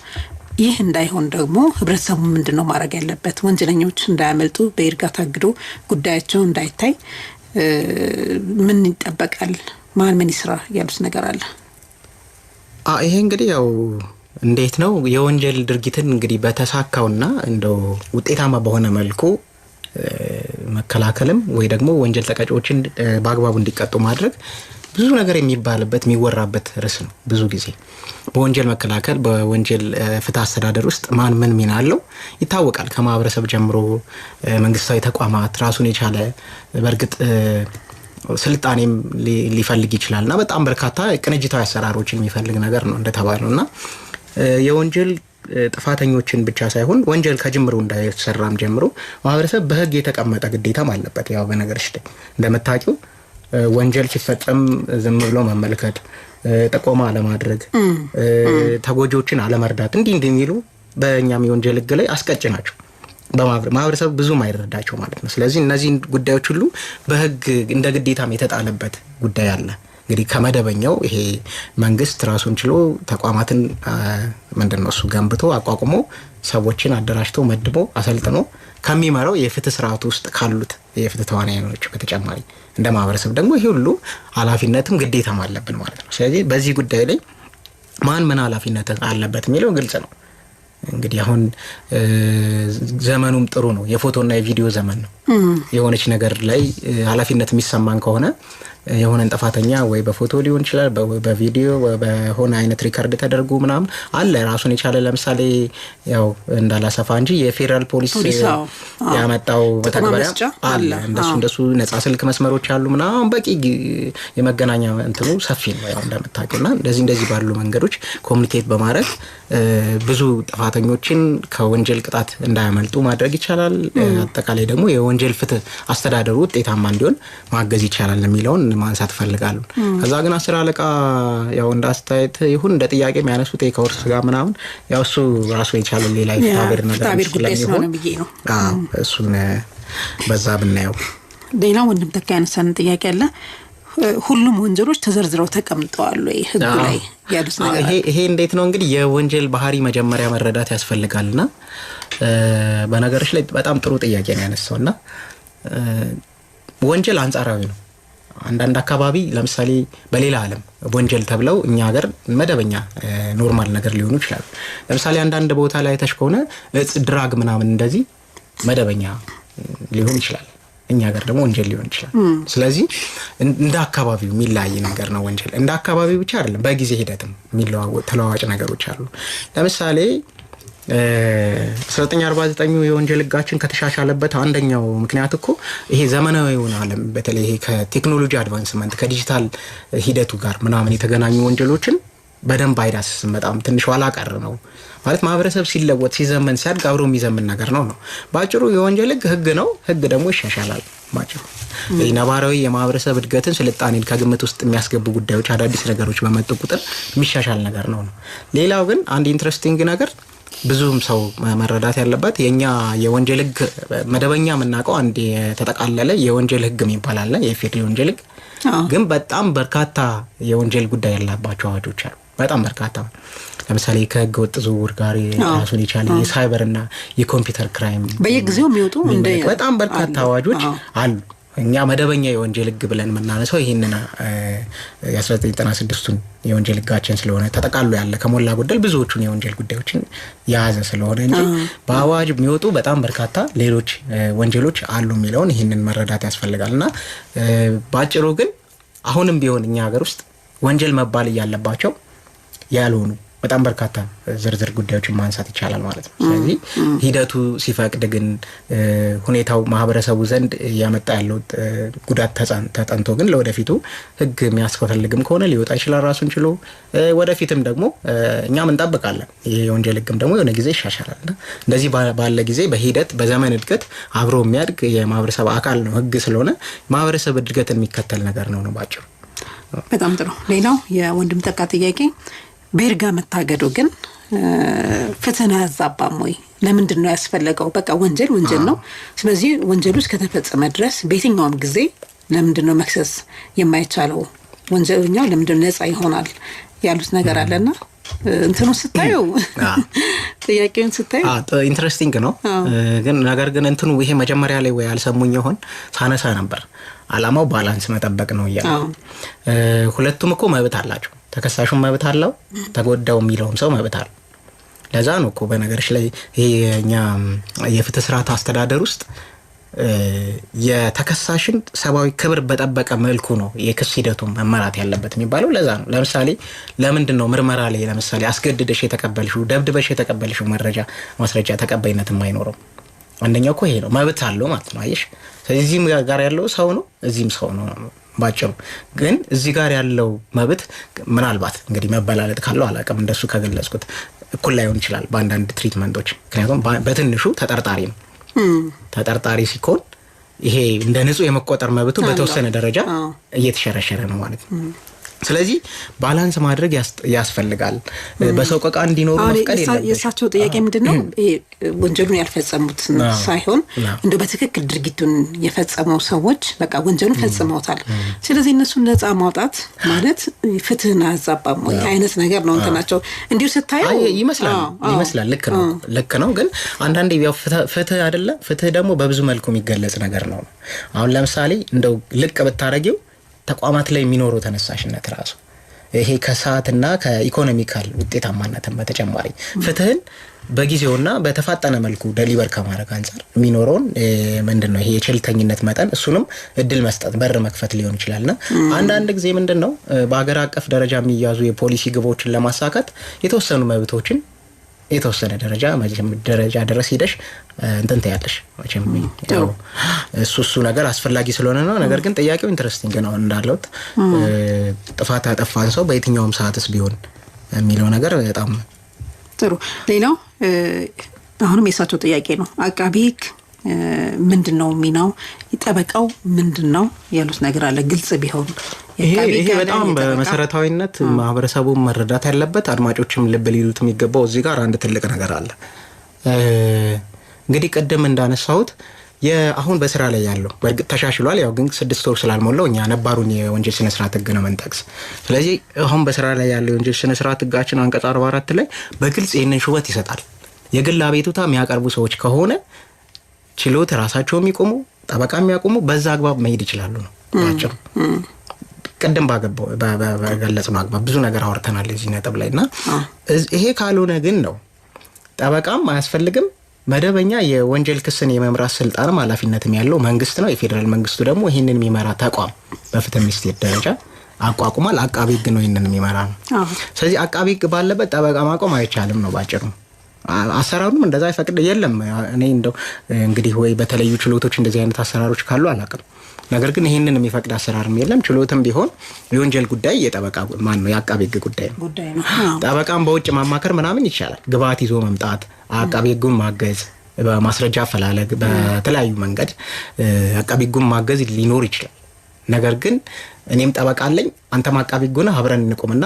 ይህ እንዳይሆን ደግሞ ህብረተሰቡ ምንድነው ማድረግ ያለበት? ወንጀለኞች እንዳያመልጡ በይርጋ ታግዶ ጉዳያቸው እንዳይታይ ምን ይጠበቃል? ማን ምን ይስራ ያሉት ነገር አለ። ይሄ እንግዲህ ያው እንዴት ነው የወንጀል ድርጊትን እንግዲህ በተሳካውና እንደው ውጤታማ በሆነ መልኩ መከላከልም ወይ ደግሞ ወንጀል ተቀጪዎችን በአግባቡ እንዲቀጡ ማድረግ ብዙ ነገር የሚባልበት የሚወራበት ርዕስ ነው። ብዙ ጊዜ በወንጀል መከላከል በወንጀል ፍትህ አስተዳደር ውስጥ ማን ምን ሚና አለው ይታወቃል። ከማህበረሰብ ጀምሮ መንግስታዊ ተቋማት ራሱን የቻለ በርግጥ ስልጣኔም ሊፈልግ ይችላልና በጣም በርካታ ቅንጅታዊ አሰራሮችን የሚፈልግ ነገር ነው እንደተባለውና የወንጀል ጥፋተኞችን ብቻ ሳይሆን ወንጀል ከጅምሩ እንዳይሰራም ጀምሮ ማህበረሰብ በህግ የተቀመጠ ግዴታም አለበት። ያው በነገርሽ እንደምታውቂው ወንጀል ሲፈጸም ዝም ብሎ መመልከት፣ ጥቆማ አለማድረግ፣ ተጎጂዎችን አለመርዳት እንዲሚሉ በእኛም የወንጀል ህግ ላይ አስቀጭ ናቸው። በማህበረሰብ ብዙ ማይረዳቸው ማለት ነው። ስለዚህ እነዚህ ጉዳዮች ሁሉ በህግ እንደ ግዴታም የተጣለበት ጉዳይ አለ። እንግዲህ ከመደበኛው ይሄ መንግስት ራሱን ችሎ ተቋማትን ምንድነው እሱ ገንብቶ አቋቁሞ ሰዎችን አደራጅቶ መድቦ አሰልጥኖ ከሚመራው የፍትህ ስርዓት ውስጥ ካሉት የፍትህ ተዋናዮች በተጨማሪ እንደ ማህበረሰብ ደግሞ ይሄ ሁሉ ኃላፊነትም ግዴታም አለብን ማለት ነው። ስለዚህ በዚህ ጉዳይ ላይ ማን ምን ኃላፊነት አለበት የሚለው ግልጽ ነው። እንግዲህ አሁን ዘመኑም ጥሩ ነው። የፎቶና የቪዲዮ ዘመን ነው። የሆነች ነገር ላይ ኃላፊነት የሚሰማን ከሆነ የሆነን ጥፋተኛ ወይ በፎቶ ሊሆን ይችላል በቪዲዮ በሆነ አይነት ሪከርድ ተደርጎ ምናምን አለ ራሱን የቻለ ለምሳሌ ያው እንዳላሰፋ እንጂ የፌደራል ፖሊስ ያመጣው በተግባሪያ አለ እንደሱ ነፃ ስልክ መስመሮች አሉ ምናምን በቂ የመገናኛ እንትኑ ሰፊ ነው። ያው እንደምታውቁና እንደዚህ ባሉ መንገዶች ኮሙኒኬት በማድረግ ብዙ ጥፋተኞችን ከወንጀል ቅጣት እንዳያመልጡ ማድረግ ይቻላል። አጠቃላይ ደግሞ የወንጀል ፍትህ አስተዳደሩ ውጤታማ እንዲሆን ማገዝ ይቻላል የሚለውን ማንሳት ፈልጋለሁ። ከዛ ግን አስር አለቃ ያው እንዳስተያየት ይሁን እንደ ጥያቄ የሚያነሱት ከወርስ ጋር ምናምን ያው እሱ ራሱ የቻለ ሌላ ይታበድ ነገር ስለሚሆን ነው። እሱን በዛ ብናየው ሌላ ወንድም ተካ ያነሳን ጥያቄ አለ። ሁሉም ወንጀሎች ተዘርዝረው ተቀምጠዋል ወይ ህግ ላይ ያሉት ነገር ይሄ እንዴት ነው እንግዲህ የወንጀል ባህሪ መጀመሪያ መረዳት ያስፈልጋልና በነገሮች ላይ በጣም ጥሩ ጥያቄ ነው ያነሳውና ወንጀል አንጻራዊ ነው። አንዳንድ አካባቢ ለምሳሌ በሌላ ዓለም ወንጀል ተብለው እኛ ሀገር መደበኛ ኖርማል ነገር ሊሆኑ ይችላል። ለምሳሌ አንዳንድ ቦታ ላይ ተሽከሆነ ድራግ ምናምን እንደዚህ መደበኛ ሊሆን ይችላል። እኛ ሀገር ደግሞ ወንጀል ሊሆን ይችላል። ስለዚህ እንደ አካባቢው የሚለያይ ነገር ነው ወንጀል። እንደ አካባቢው ብቻ አይደለም በጊዜ ሂደትም የሚለዋወጥ ተለዋዋጭ ነገሮች አሉ። ለምሳሌ 1949 የወንጀል ህጋችን ከተሻሻለበት አንደኛው ምክንያት እኮ ይሄ ዘመናዊውን ዓለም በተለይ ይሄ ከቴክኖሎጂ አድቫንስመንት ከዲጂታል ሂደቱ ጋር ምናምን የተገናኙ ወንጀሎችን በደንብ አይዳስስም። በጣም ትንሽ ኋላ ቀር ነው ማለት ማህበረሰብ ሲለወጥ ሲዘመን ሲያድግ አብሮ የሚዘምን ነገር ነው። ባጭሩ የወንጀል ህግ ነው። ህግ ደግሞ ይሻሻላል። ባጭሩ ነባራዊ የማህበረሰብ እድገትን ስልጣኔን ከግምት ውስጥ የሚያስገቡ ጉዳዮች አዳዲስ ነገሮች በመጡ ቁጥር የሚሻሻል ነገር ነው። ሌላው ግን አንድ ኢንትረስቲንግ ነገር ብዙም ሰው መረዳት ያለበት የኛ የወንጀል ህግ መደበኛ የምናውቀው አንድ የተጠቃለለ የወንጀል ህግ የሚባል አለ፣ የፌዴራል ወንጀል ህግ። ግን በጣም በርካታ የወንጀል ጉዳይ ያለባቸው አዋጆች አሉ። በጣም በርካታ ለምሳሌ ከህገ ወጥ ዝውውር ጋር ራሱን የቻለ የሳይበር እና የኮምፒውተር ክራይም በየጊዜው የሚወጡ በጣም በርካታ አዋጆች አሉ። እኛ መደበኛ የወንጀል ህግ ብለን የምናነሳው ይሄንን የ1996ቱን የወንጀል ህጋችን ስለሆነ ተጠቃሎ ያለ ከሞላ ጎደል ብዙዎቹን የወንጀል ጉዳዮችን ያዘ ስለሆነ እንጂ በአዋጅ የሚወጡ በጣም በርካታ ሌሎች ወንጀሎች አሉ የሚለውን ይሄንን መረዳት ያስፈልጋልና ባጭሩ ግን አሁንም ቢሆን እኛ ሀገር ውስጥ ወንጀል መባል ያለባቸው ያልሆኑ በጣም በርካታ ዝርዝር ጉዳዮችን ማንሳት ይቻላል ማለት ነው። ስለዚህ ሂደቱ ሲፈቅድ ግን ሁኔታው ማህበረሰቡ ዘንድ ያመጣ ያለው ጉዳት ተጠንቶ ግን ለወደፊቱ ህግ የሚያስፈልግም ከሆነ ሊወጣ ይችላል ራሱን ችሎ። ወደፊትም ደግሞ እኛም እንጠብቃለን የወንጀል ህግም ደግሞ የሆነ ጊዜ ይሻሻላልና እንደዚህ ባለ ጊዜ በሂደት በዘመን እድገት አብሮ የሚያድግ የማህበረሰብ አካል ነው ህግ ስለሆነ ማህበረሰብ እድገትን የሚከተል ነገር ነው ባጭሩ። በጣም ጥሩ። ሌላው የወንድም ተካ ጥያቄ በይርጋ መታገዱ ግን ፍትህን አያዛባም ወይ? ለምንድን ነው ያስፈልገው? በቃ ወንጀል ነው። ስለዚህ ወንጀሉ እስከተፈጸመ ድረስ በየትኛውም ጊዜ ለምንድን ነው መክሰስ የማይቻለው? ወንጀለኛው ለምንድን ነው ነፃ ይሆናል ያሉት ነገር አለና እንትኑ ስታዩ ጥያቄውን ስታዩ ኢንትረስቲንግ ነው። ግን ነገር ግን እንትኑ ይሄ መጀመሪያ ላይ ወይ አልሰሙኝ ይሆን ሳነሳ ነበር አላማው ባላንስ መጠበቅ ነው ይያ ሁለቱም እኮ መብት አላቸው። ተከሳሹም መብት አለው፣ ተጎዳው የሚለውም ሰው መብት አለው። ለዛ ነው እኮ በነገርሽ ላይ ይሄኛ የፍትህ ስርዓት አስተዳደር ውስጥ የተከሳሽን ሰብአዊ ክብር በጠበቀ መልኩ ነው የክስ ሂደቱ መመራት ያለበት የሚባለው። ለዛ ነው ለምሳሌ ለምንድን ነው ምርመራ ላይ ለምሳሌ አስገድደሽ የተቀበልሽው ደብድበሽ የተቀበልሽው ማስረጃ ተቀባይነት የማይኖረው? አንደኛው እኮ ይሄ ነው፣ መብት አለው ማለት ነው። አየሽ፣ እዚህም ጋር ያለው ሰው ነው፣ እዚህም ሰው ነው ባጭሩ። ግን እዚህ ጋር ያለው መብት ምናልባት እንግዲህ መበላለጥ ካለው አላውቅም እንደሱ ከገለጽኩት እኩል ላይሆን ይችላል በአንዳንድ ትሪትመንቶች። ምክንያቱም በትንሹ ተጠርጣሪ ነው። ተጠርጣሪ ሲኮን ይሄ እንደ ንጹህ የመቆጠር መብቱ በተወሰነ ደረጃ እየተሸረሸረ ነው ማለት ነው። ስለዚህ ባላንስ ማድረግ ያስፈልጋል። በሰው ቀቃ እንዲኖሩ መፍቀድ የለም። የሳቸው ጥያቄ ምንድነው ወንጀሉን ያልፈጸሙት ሳይሆን እንደ በትክክል ድርጊቱን የፈጸሙ ሰዎች በቃ ወንጀሉን ፈጽመውታል። ስለዚህ እነሱን ነፃ ማውጣት ማለት ፍትህን አያዛባም ወይ አይነት ነገር ነው እንትናቸው። እንዲሁ ስታየው ይመስላል ልክ ነው። ግን አንዳንዴ ያው ፍትህ አይደለ፣ ፍትህ ደግሞ በብዙ መልኩ የሚገለጽ ነገር ነው። አሁን ለምሳሌ እንደው ልቅ ብታረጊው ተቋማት ላይ የሚኖረው ተነሳሽነት ራሱ ይሄ ከሰዓትና ከኢኮኖሚካል ውጤታማነትን በተጨማሪ ፍትህን በጊዜውና በተፋጠነ መልኩ ዴሊቨር ከማድረግ አንፃር የሚኖረውን ምንድነው ይሄ የቸልተኝነት መጠን እሱንም እድል መስጠት በር መክፈት ሊሆን ይችላልና አንዳንድ ጊዜ ምንድነው በአገር አቀፍ ደረጃ የሚያዙ የፖሊሲ ግቦችን ለማሳካት የተወሰኑ መብቶችን የተወሰነ ደረጃ ድረስ ሄደሽ እንትን ታያለሽ። እሱ ነገር አስፈላጊ ስለሆነ ነው። ነገር ግን ጥያቄው ኢንትረስቲንግ ነው እንዳለው ጥፋት ያጠፋን ሰው በየትኛውም ሰዓትስ ቢሆን የሚለው ነገር በጣም ጥሩ። ሌላው አሁንም የሳቸው ጥያቄ ነው። አቃቤ ሕግ ምንድነው ሚናው? ይጠበቃው ምንድነው ያሉት ነገር አለ ግልጽ ቢሆን። ይሄ በጣም በመሰረታዊነት ማህበረሰቡ መረዳት ያለበት አድማጮችም ልብ ሊሉት የሚገባው እዚህ ጋር አንድ ትልቅ ነገር አለ። እንግዲህ ቀደም እንዳነሳሁት አሁን በስራ ላይ ያለው በእርግጥ ተሻሽሏል። ያው ግን 6 ወር ስላልሞላው እኛ ነባሩን የወንጀል ስነ ስርዓት ህግ ነው መንጠቅስ። ስለዚህ አሁን በስራ ላይ ያለው የወንጀል ስነ ስርዓት ህጋችን አንቀጽ 44 ላይ በግልጽ ይሄንን ሽበት ይሰጣል። የግል አቤቱታ የሚያቀርቡ ሰዎች ከሆነ ችሎት ራሳቸው የሚቆሙ ጠበቃ የሚያቆሙ በዛ አግባብ መሄድ ይችላሉ ነው ባጭሩ። ቀደም በገለጽነው አግባብ ብዙ ነገር አወርተናል እዚህ ነጥብ ላይና ይሄ ካልሆነ ግን ነው ጠበቃም አያስፈልግም። መደበኛ የወንጀል ክስን የመምራት ስልጣንም ኃላፊነትም ያለው መንግስት ነው። የፌደራል መንግስቱ ደግሞ ይሄንን የሚመራ ተቋም በፍትህ ሚኒስቴር ደረጃ አቋቁሟል። አቃቤ ሕግ ነው ይሄንን የሚመራ ነው። ስለዚህ አቃቤ ሕግ ባለበት ጠበቃ ማቆም አይቻልም ነው ባጭሩ። አሰራሩም እንደዛ አይፈቅድ የለም። እኔ እንደው እንግዲህ ወይ በተለዩ ችሎቶች እንደዚህ አይነት አሰራሮች ካሉ አላውቅም። ነገር ግን ይሄንን የሚፈቅድ አሰራርም የለም። ችሎትም ቢሆን የወንጀል ጉዳይ የጠበቃ ማን ነው የአቃቤ ሕግ ጉዳይ ነው። ጠበቃም በውጭ ማማከር ምናምን ይቻላል። ግብአት ይዞ መምጣት፣ አቃቤ ሕጉን ማገዝ፣ በማስረጃ አፈላለግ በተለያዩ መንገድ አቃቤ ሕጉን ማገዝ ሊኖር ይችላል። ነገር ግን እኔም ጠበቃ አለኝ አንተም አቃቤ ሕግ ሆነህ አብረን እንቆምና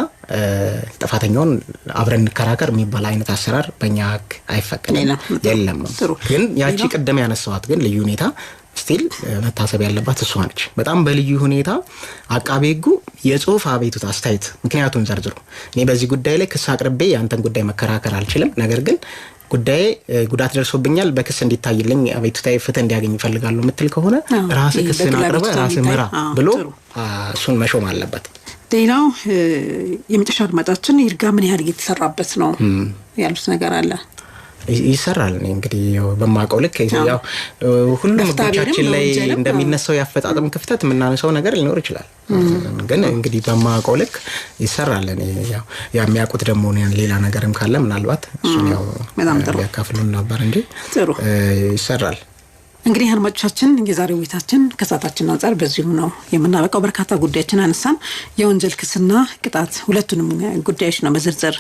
ጥፋተኛውን አብረን እንከራከር የሚባል አይነት አሰራር በእኛ ሕግ አይፈቅድም፣ የለም። ግን ያቺ ቀደም ያነሳዋት ግን ልዩ ሁኔታ ስቲል መታሰብ ያለባት እሷ ነች። በጣም በልዩ ሁኔታ አቃቤ ሕጉ የጽሁፍ አቤቱታ አስተያየት ምክንያቱን ዘርዝሮ እኔ በዚህ ጉዳይ ላይ ክስ አቅርቤ ያንተን ጉዳይ መከራከር አልችልም፣ ነገር ግን ጉዳይ ጉዳት ደርሶብኛል በክስ እንዲታይልኝ አቤቱታዬ ፍትህ እንዲያገኝ ይፈልጋሉ ምትል ከሆነ ራስ ክስን አቅርበ ራስ ምራ ብሎ እሱን መሾም አለበት። ሌላው የመጨረሻ አድማጫችን ይርጋ ምን ያህል እየተሰራበት ነው ያሉት ነገር አለ? ይሰራል። እንግዲህ በማቀው ልክ ያው ሁሉም ህጎቻችን ላይ እንደሚነሳው ያፈጣጠም ክፍተት ምናነሳው ነገር ሊኖር ይችላል። ግን እንግዲህ በማቀው ልክ ይሰራል። ያው የሚያውቁት ደግሞ ሌላ ነገርም ካለ ምናልባት እሱን ያው ያካፍሉን ነበር እንጂ ይሰራል። እንግዲህ አድማጮቻችን የዛሬው ውይይታችን ከሰዓታችን አንፃር በዚሁ ነው የምናበቃው። በርካታ ጉዳዮችን አነሳን። የወንጀል ክስና ቅጣት ሁለቱንም ጉዳዮች ነው በዝርዝር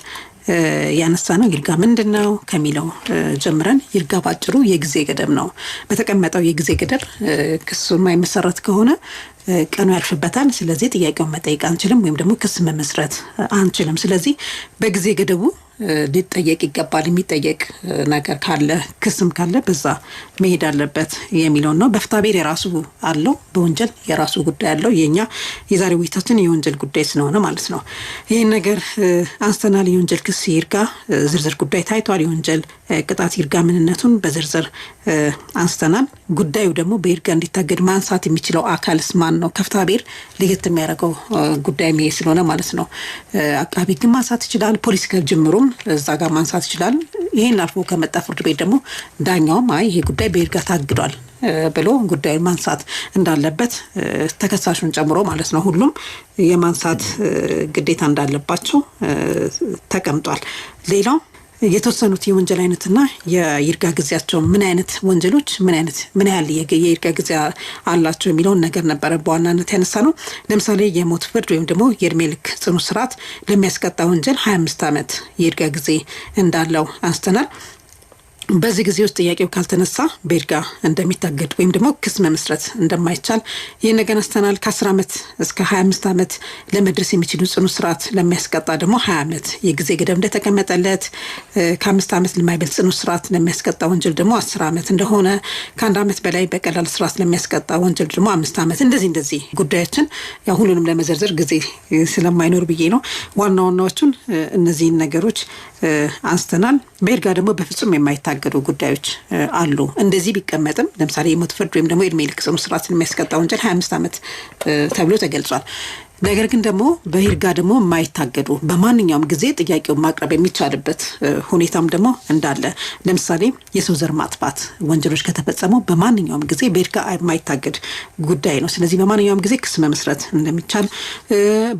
ያነሳ ነው። ይርጋ ምንድነው ከሚለው ጀምረን ይርጋ ባጭሩ የጊዜ ገደብ ነው በተቀመጠው የጊዜ ገደብ ክሱ የማይመሰረት ከሆነ ቀኑ ያልፍበታል። ስለዚህ ጥያቄውን መጠየቅ አንችልም ወይም ደግሞ ክስ መመስረት አንችልም። ስለዚህ በጊዜ ገደቡ ሊጠየቅ ይገባል። የሚጠየቅ ነገር ካለ ክስም ካለ በዛ መሄድ አለበት የሚለው ነው። በፍትሐብሔር የራሱ አለው፣ በወንጀል የራሱ ጉዳይ አለው። የኛ የዛሬው ውይይታችን የወንጀል ጉዳይ ስለሆነ ማለት ነው ይሄን ነገር አንስተናል። የወንጀል ክስ ይርጋ ዝርዝር ጉዳይ ታይቷል። የወንጀል ቅጣት ይርጋ ምንነቱን በዝርዝር አንስተናል። ጉዳዩ ደግሞ በይርጋ እንዲታገድ ማንሳት የሚችለው አካልስ ማን ነው? ከፍትሐብሔር ለየት የሚያደርገው ጉዳይ ይሄ ስለሆነ ማለት ነው አቃቤ ሕግ ማንሳት ይችላል። ፖሊስ ከጅምሩ እዛ ጋር ማንሳት ይችላል። ይሄን አልፎ ከመጣ ፍርድ ቤት ደግሞ ዳኛውም አይ ይሄ ጉዳይ በይርጋ ታግዷል ብሎ ጉዳዩን ማንሳት እንዳለበት ተከሳሹን ጨምሮ ማለት ነው ሁሉም የማንሳት ግዴታ እንዳለባቸው ተቀምጧል። ሌላው የተወሰኑት የወንጀል አይነትና የይርጋ ጊዜያቸው ምን አይነት ወንጀሎች ምን ያህል የይርጋ ጊዜ አላቸው የሚለውን ነገር ነበረ በዋናነት ያነሳ ነው። ለምሳሌ የሞት ፍርድ ወይም ደግሞ የእድሜ ልክ ጽኑ እስራት ለሚያስቀጣ ወንጀል 25 ዓመት የይርጋ ጊዜ እንዳለው አንስተናል። በዚህ ጊዜ ውስጥ ጥያቄው ካልተነሳ በይርጋ እንደሚታገድ ወይም ደግሞ ክስ መመስረት እንደማይቻል ይህን ነገር አስተናል። ከ10 ዓመት እስከ 25 ዓመት ለመድረስ የሚችሉ ጽኑ እስራት ለሚያስቀጣ ደግሞ 20 ዓመት የጊዜ ገደብ እንደተቀመጠለት፣ ከ5 ዓመት ለማይበልጥ ጽኑ እስራት ለሚያስቀጣ ወንጀል ደግሞ 10 ዓመት እንደሆነ፣ ከ1 ዓመት በላይ በቀላል እስራት ለሚያስቀጣ ወንጀል ደግሞ 5 ዓመት እንደዚህ ጉዳዮችን ያው ሁሉንም ለመዘርዘር ጊዜ ስለማይኖር ብዬ ነው ዋና ዋናዎቹን እነዚህን ነገሮች አንስተናል። በይርጋ ደግሞ በፍጹም የማይታገዱ ጉዳዮች አሉ። እንደዚህ ቢቀመጥም ለምሳሌ የሞት ፍርድ ወይም ደግሞ የእድሜ ልክ ጽኑ እስራት የሚያስቀጣ ወንጀል 25 ዓመት ተብሎ ተገልጿል። ነገር ግን ደግሞ በይርጋ ደግሞ የማይታገዱ በማንኛውም ጊዜ ጥያቄውን ማቅረብ የሚቻልበት ሁኔታም ደግሞ እንዳለ፣ ለምሳሌ የሰው ዘር ማጥፋት ወንጀሎች ከተፈጸሙ በማንኛውም ጊዜ በይርጋ የማይታገድ ጉዳይ ነው። ስለዚህ በማንኛውም ጊዜ ክስ መመስረት እንደሚቻል፣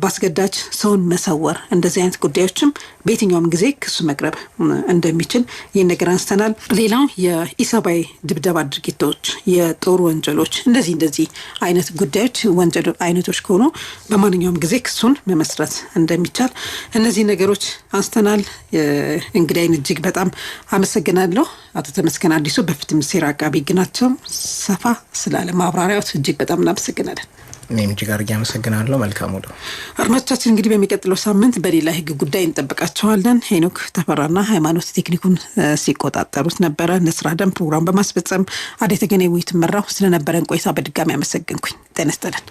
ባስገዳጅ ሰውን መሰወር እንደዚህ አይነት ጉዳዮችም በየትኛውም ጊዜ ክሱ መቅረብ እንደሚችል ይህን ነገር አንስተናል። ሌላው የኢሰብአዊ ድብደባ ድርጊቶች፣ የጦር ወንጀሎች እንደዚህ አይነት ጉዳዮች ወንጀል አይነቶች ከሆኑ በማንኛውም ጊዜ ክሱን መመስረት እንደሚቻል እነዚህ ነገሮች አንስተናል። እንግዲህ እጅግ በጣም አመሰግናለሁ አቶ ተመስገን አዲሱ በፍትህ ሚኒስቴር አቃቤ ሕግ ናቸው። ሰፋ ስላለ ማብራሪያዎት እጅግ በጣም እናመሰግናለን። እኔም እጅግ አድርጌ አመሰግናለሁ። መልካም ወደ አድማጮቻችን እንግዲህ በሚቀጥለው ሳምንት በሌላ ሕግ ጉዳይ እንጠብቃቸዋለን። ሄኖክ ተፈራና ሃይማኖት ቴክኒኩን ሲቆጣጠሩት ነበረ። ለስራ ደም ፕሮግራም በማስፈጸም አዴ ተገኔ ውይይት መራው። ስለነበረን ቆይታ በድጋሚ አመሰግንኩኝ። ጤና ይስጥልን።